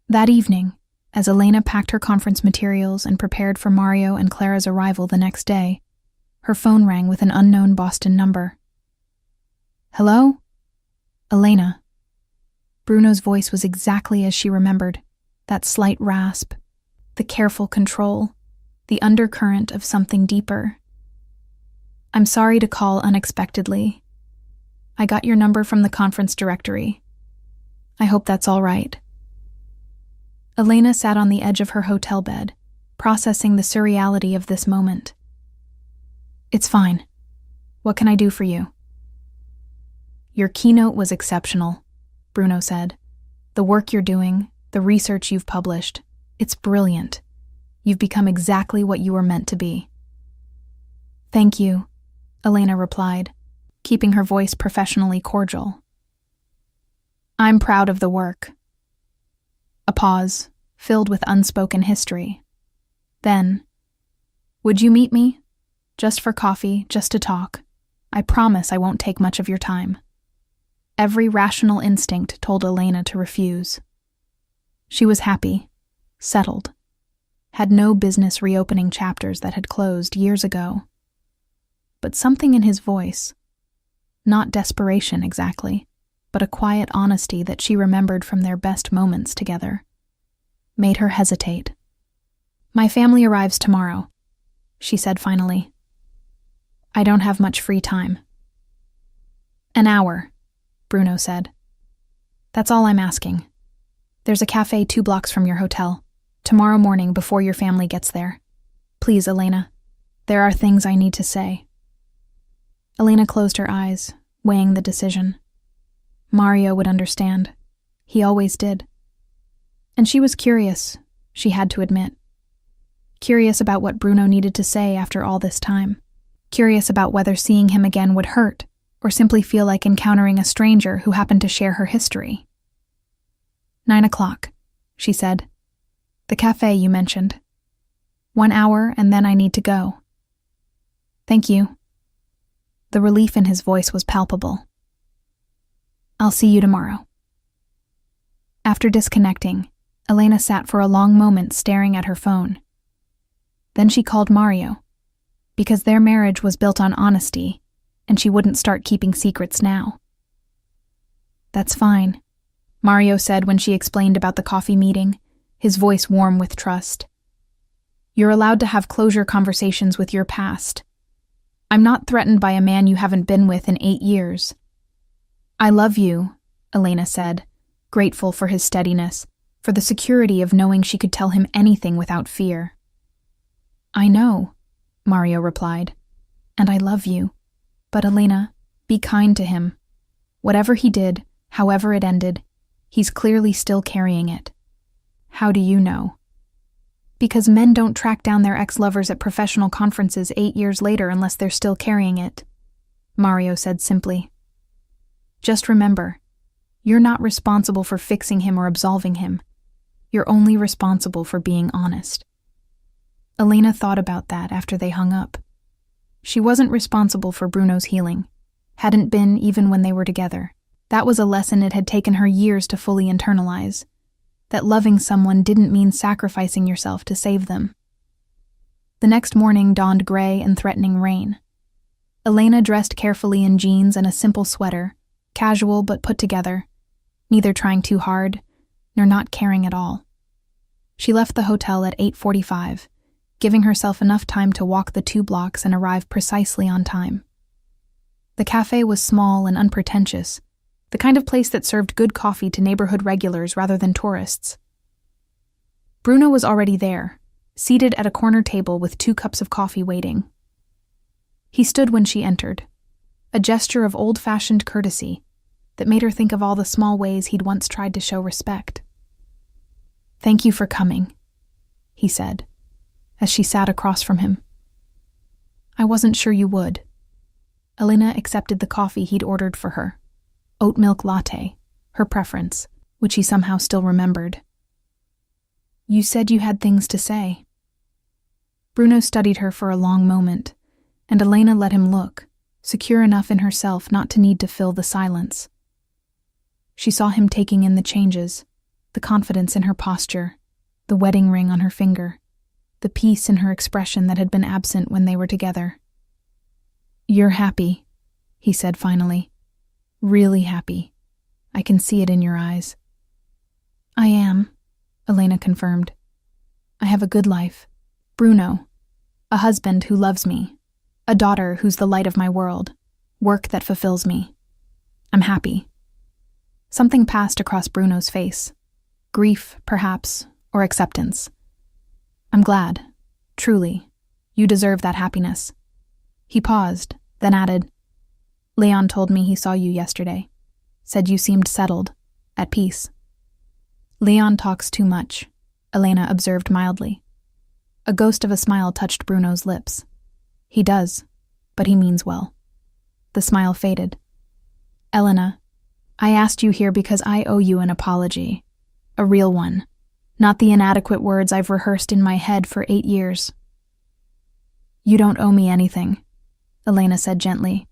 That evening, as Elena packed her conference materials and prepared for Mario and Clara's arrival the next day, her phone rang with an unknown Boston number. "Hello? Elena." Bruno's voice was exactly as she remembered, that slight rasp, the careful control, the undercurrent of something deeper. "I'm sorry to call unexpectedly. I got your number from the conference directory. I hope that's all right." Elena sat on the edge of her hotel bed, processing the surreality of this moment. "It's fine. What can I do for you?" "Your keynote was exceptional," Bruno said. "The work you're doing, the research you've published, it's brilliant. You've become exactly what you were meant to be." "Thank you," Elena replied, keeping her voice professionally cordial. "I'm proud of the work." A pause, filled with unspoken history. Then, "Would you meet me? Just for coffee, just to talk. I promise I won't take much of your time." Every rational instinct told Elena to refuse. She was happy, settled, had no business reopening chapters that had closed years ago. But something in his voice, not desperation exactly, but a quiet honesty that she remembered from their best moments together, made her hesitate. "My family arrives tomorrow," she said finally. "I don't have much free time." "An hour," Bruno said. "That's all I'm asking. There's a cafe 2 blocks from your hotel, tomorrow morning before your family gets there. Please, Elena, there are things I need to say." Elena closed her eyes, weighing the decision. Mario would understand. He always did. And she was curious, she had to admit. Curious about what Bruno needed to say after all this time. Curious about whether seeing him again would hurt, or simply feel like encountering a stranger who happened to share her history. 9 o'clock, she said. "The cafe you mentioned. 1 hour and then I need to go." "Thank you." The relief in his voice was palpable. "I'll see you tomorrow." After disconnecting, Elena sat for a long moment staring at her phone. Then she called Mario, because their marriage was built on honesty, and she wouldn't start keeping secrets now. "That's fine," Mario said when she explained about the coffee meeting, his voice warm with trust. "You're allowed to have closure conversations with your past. I'm not threatened by a man you haven't been with in 8 years. "I love you," Elena said, grateful for his steadiness, for the security of knowing she could tell him anything without fear. "I know," Mario replied, "and I love you. But Elena, be kind to him. Whatever he did, however it ended, he's clearly still carrying it." "How do you know?" "Because men don't track down their ex-lovers at professional conferences 8 years later unless they're still carrying it," Mario said simply. "Just remember, you're not responsible for fixing him or absolving him. You're only responsible for being honest." Elena thought about that after they hung up. She wasn't responsible for Bruno's healing, hadn't been even when they were together. That was a lesson it had taken her years to fully internalize, that loving someone didn't mean sacrificing yourself to save them. The next morning dawned gray and threatening rain. Elena dressed carefully in jeans and a simple sweater, casual but put together, neither trying too hard, nor not caring at all. She left the hotel at 8:45, giving herself enough time to walk the 2 blocks and arrive precisely on time. The cafe was small and unpretentious, the kind of place that served good coffee to neighborhood regulars rather than tourists. Bruno was already there, seated at a corner table with 2 cups of coffee waiting. He stood when she entered, a gesture of old-fashioned courtesy that made her think of all the small ways he'd once tried to show respect. "Thank you for coming," he said, as she sat across from him. "I wasn't sure you would." Elena accepted the coffee he'd ordered for her. Oat milk latte, her preference, which he somehow still remembered. "You said you had things to say." Bruno studied her for a long moment, and Elena let him look, secure enough in herself not to need to fill the silence. She saw him taking in the changes, the confidence in her posture, the wedding ring on her finger, the peace in her expression that had been absent when they were together. "You're happy," he said finally. "Really happy. I can see it in your eyes." "I am," Elena confirmed. "I have a good life. Bruno. A husband who loves me. A daughter who's the light of my world. Work that fulfills me. I'm happy." Something passed across Bruno's face. Grief, perhaps, or acceptance. "I'm glad. Truly. You deserve that happiness." He paused, then added, "Leon told me he saw you yesterday. Said you seemed settled, at peace." "Leon talks too much," Elena observed mildly. A ghost of a smile touched Bruno's lips. "He does, but he means well." The smile faded. "Elena, I asked you here because I owe you an apology. A real one. Not the inadequate words I've rehearsed in my head for 8 years." "You don't owe me anything," Elena said gently.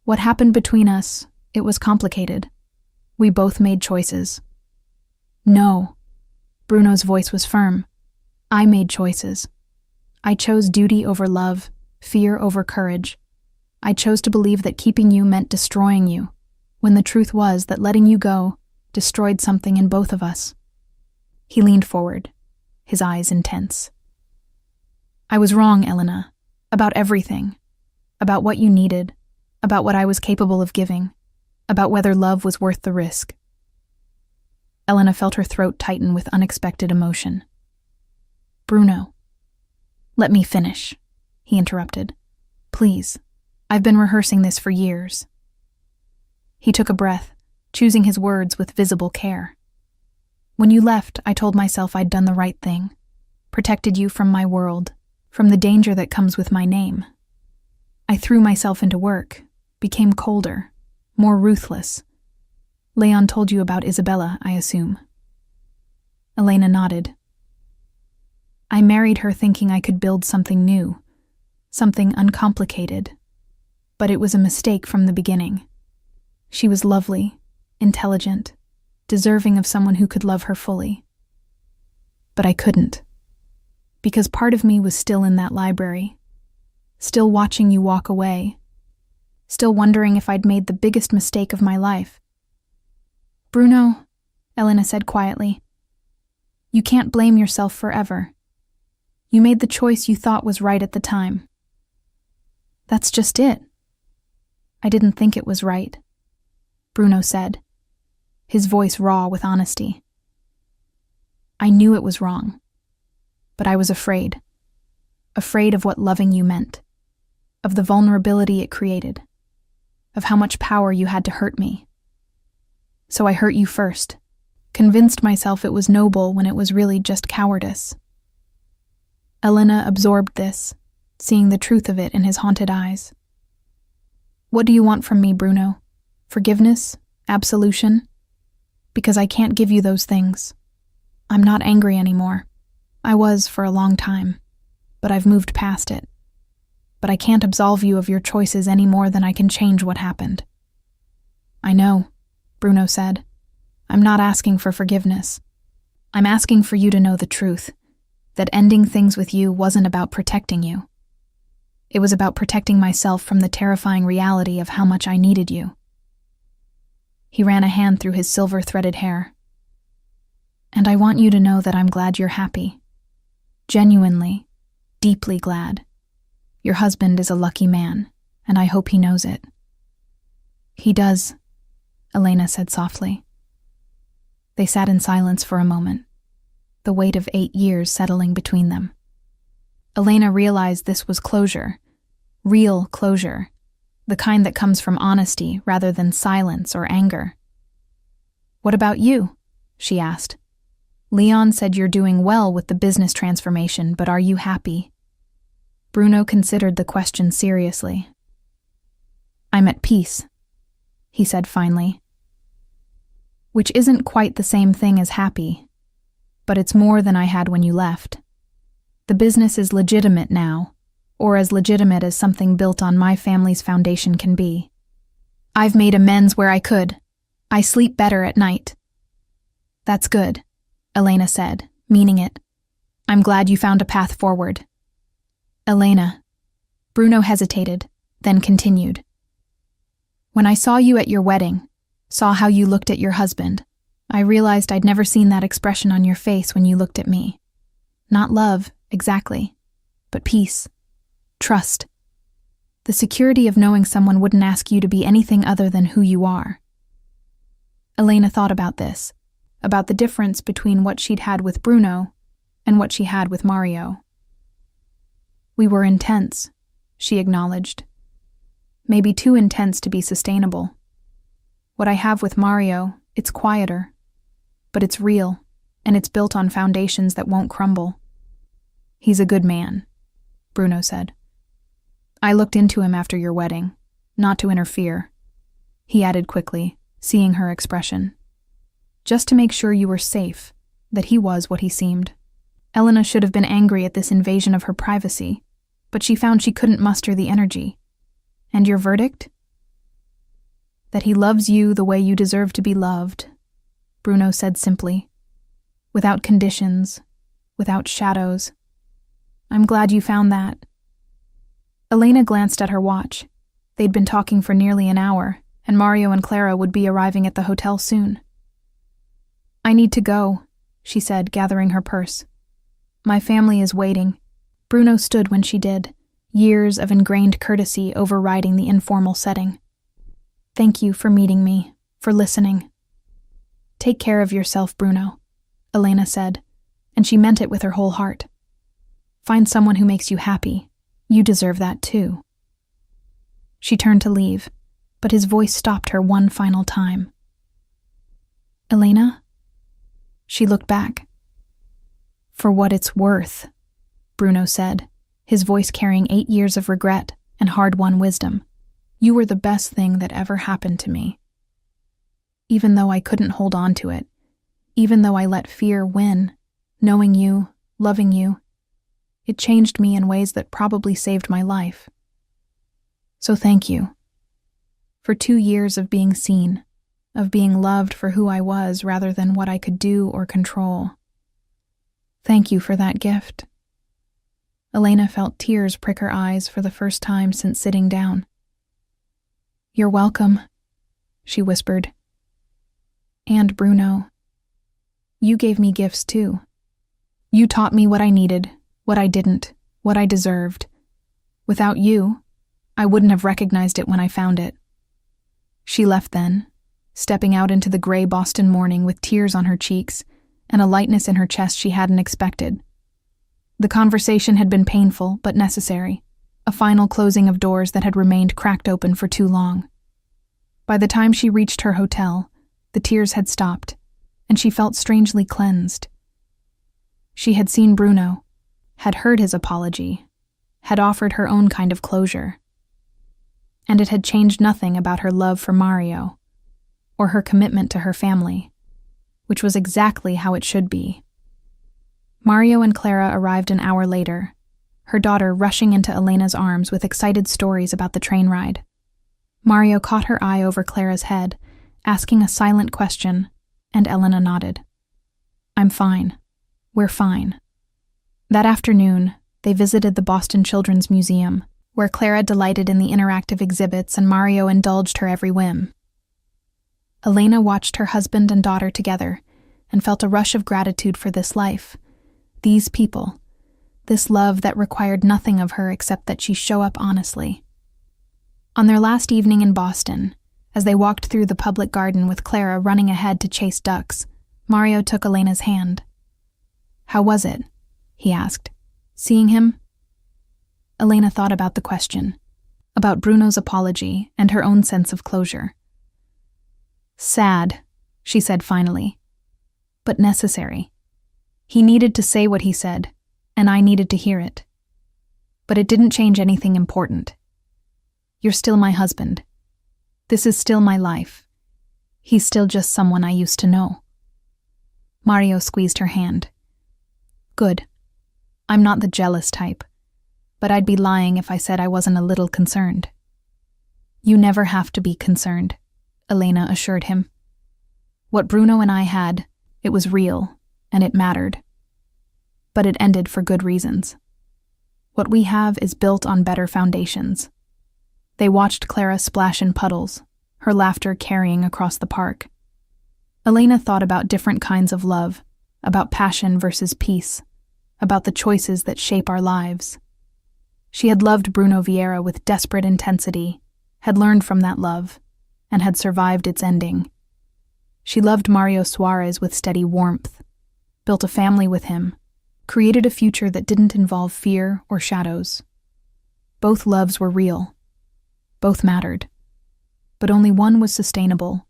"What happened between us, it was complicated. We both made choices." "No." Bruno's voice was firm. "I made choices. I chose duty over love, fear over courage. I chose to believe that keeping you meant destroying you, when the truth was that letting you go destroyed something in both of us." He leaned forward, his eyes intense. "I was wrong, Elena, about everything. About what you needed, about what I was capable of giving, about whether love was worth the risk." Elena felt her throat tighten with unexpected emotion. "Bruno." "Let me finish," he interrupted. "Please, I've been rehearsing this for years." He took a breath, choosing his words with visible care. "When you left, I told myself I'd done the right thing, protected you from my world, from the danger that comes with my name. I threw myself into work, became colder, more ruthless. Leon told you about Isabella, I assume." Elena nodded. "I married her thinking I could build something new, something uncomplicated, but it was a mistake from the beginning. She was lovely, intelligent, deserving of someone who could love her fully. But I couldn't, because part of me was still in that library, still watching you walk away, still wondering if I'd made the biggest mistake of my life." "Bruno," Elena said quietly, "you can't blame yourself forever. You made the choice you thought was right at the time." "That's just it." "I didn't think it was right," Bruno said, his voice raw with honesty. "I knew it was wrong, but I was afraid. Afraid of what loving you meant, of the vulnerability it created, of how much power you had to hurt me. So I hurt you first, convinced myself it was noble when it was really just cowardice." Elena absorbed this, seeing the truth of it in his haunted eyes. "What do you want from me, Bruno? Forgiveness? Absolution? Because I can't give you those things. I'm not angry anymore. I was for a long time, but I've moved past it. But I can't absolve you of your choices any more than I can change what happened." "I know," Bruno said. "I'm not asking for forgiveness. I'm asking for you to know the truth, that ending things with you wasn't about protecting you. It was about protecting myself from the terrifying reality of how much I needed you." He ran a hand through his silver-threaded hair. "And I want you to know that I'm glad you're happy. Genuinely, deeply glad. Your husband is a lucky man, and I hope he knows it." "He does," Elena said softly. They sat in silence for a moment, the weight of 8 years settling between them. Elena realized this was closure, real closure, the kind that comes from honesty rather than silence or anger. "What about you?" she asked. "Leon said you're doing well with the business transformation, but are you happy?" Bruno considered the question seriously. "I'm at peace," he said finally. "Which isn't quite the same thing as happy, but it's more than I had when you left. The business is legitimate now, or as legitimate as something built on my family's foundation can be. I've made amends where I could. I sleep better at night." "That's good," Elena said, meaning it. "I'm glad you found a path forward." "Elena." Bruno hesitated, then continued. "When I saw you at your wedding, saw how you looked at your husband, I realized I'd never seen that expression on your face when you looked at me. Not love, exactly, but peace, trust. The security of knowing someone wouldn't ask you to be anything other than who you are." Elena thought about this, about the difference between what she'd had with Bruno and what she had with Mario. "We were intense," she acknowledged. "Maybe too intense to be sustainable. What I have with Mario, it's quieter, but it's real, and it's built on foundations that won't crumble." "He's a good man," Bruno said. "I looked into him after your wedding, not to interfere," he added quickly, seeing her expression. "Just to make sure you were safe, that he was what he seemed." Elena should have been angry at this invasion of her privacy, but she found she couldn't muster the energy. "And your verdict?" "That he loves you the way you deserve to be loved," Bruno said simply. "Without conditions, without shadows. I'm glad you found that." Elena glanced at her watch. They'd been talking for nearly an hour, and Mario and Clara would be arriving at the hotel soon. "I need to go," she said, gathering her purse. "My family is waiting." Bruno stood when she did, years of ingrained courtesy overriding the informal setting. "Thank you for meeting me, for listening." "Take care of yourself, Bruno," Elena said, and she meant it with her whole heart. "Find someone who makes you happy. You deserve that too." She turned to leave, but his voice stopped her one final time. "Elena?" She looked back. "For what it's worth," Bruno said, his voice carrying 8 years of regret and hard-won wisdom. "You were the best thing that ever happened to me. Even though I couldn't hold on to it, even though I let fear win, knowing you, loving you, it changed me in ways that probably saved my life. So thank you. For 2 years of being seen, of being loved for who I was rather than what I could do or control. Thank you for that gift." Elena felt tears prick her eyes for the first time since sitting down. "You're welcome," she whispered. "And Bruno, you gave me gifts too. You taught me what I needed, what I didn't, what I deserved. Without you, I wouldn't have recognized it when I found it." She left then, stepping out into the gray Boston morning with tears on her cheeks and a lightness in her chest she hadn't expected. The conversation had been painful but necessary, a final closing of doors that had remained cracked open for too long. By the time she reached her hotel, the tears had stopped, and she felt strangely cleansed. She had seen Bruno, had heard his apology, had offered her own kind of closure. And it had changed nothing about her love for Mario, or her commitment to her family, which was exactly how it should be. Mario and Clara arrived an hour later, her daughter rushing into Elena's arms with excited stories about the train ride. Mario caught her eye over Clara's head, asking a silent question, and Elena nodded. "I'm fine. We're fine." That afternoon, they visited the Boston Children's Museum, where Clara delighted in the interactive exhibits and Mario indulged her every whim. Elena watched her husband and daughter together and felt a rush of gratitude for this life, these people, this love that required nothing of her except that she show up honestly. On their last evening in Boston, as they walked through the public garden with Clara running ahead to chase ducks, Mario took Elena's hand. "How was it?" he asked. "Seeing him?" Elena thought about the question, about Bruno's apology and her own sense of closure. "Sad," she said finally, "but necessary. He needed to say what he said, and I needed to hear it. But it didn't change anything important. You're still my husband. This is still my life. He's still just someone I used to know." Mario squeezed her hand. "Good. I'm not the jealous type. but I'd be lying if I said I wasn't a little concerned. You never have to be concerned, Elena assured him. What Bruno and I had, it was real, and it mattered. But it ended for good reasons. What we have is built on better foundations. They watched Clara splash in puddles, her laughter carrying across the park. Elena thought about different kinds of love, about passion versus peace, about the choices that shape our lives. She had loved Bruno Vieira with desperate intensity, had learned from that love, and had survived its ending. She loved Mario Suarez with steady warmth, built a family with him, created a future that didn't involve fear or shadows. Both loves were real. Both mattered. But only one was sustainable.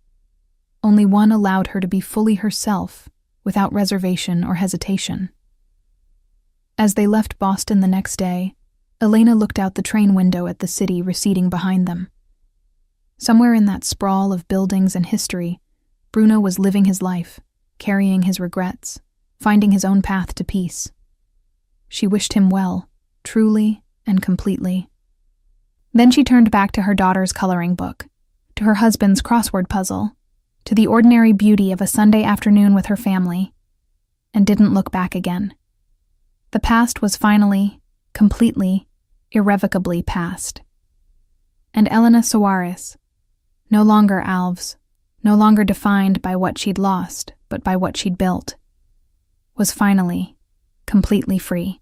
Only one allowed her to be fully herself, without reservation or hesitation. As they left Boston the next day, Elena looked out the train window at the city receding behind them. Somewhere in that sprawl of buildings and history, Bruno was living his life, carrying his regrets, finding his own path to peace. She wished him well, truly and completely. Then she turned back to her daughter's coloring book, to her husband's crossword puzzle, to the ordinary beauty of a Sunday afternoon with her family, and didn't look back again. The past was finally, completely, irrevocably past. And Elena Suarez, no longer Alves, no longer defined by what she'd lost, but by what she'd built, was finally, completely free.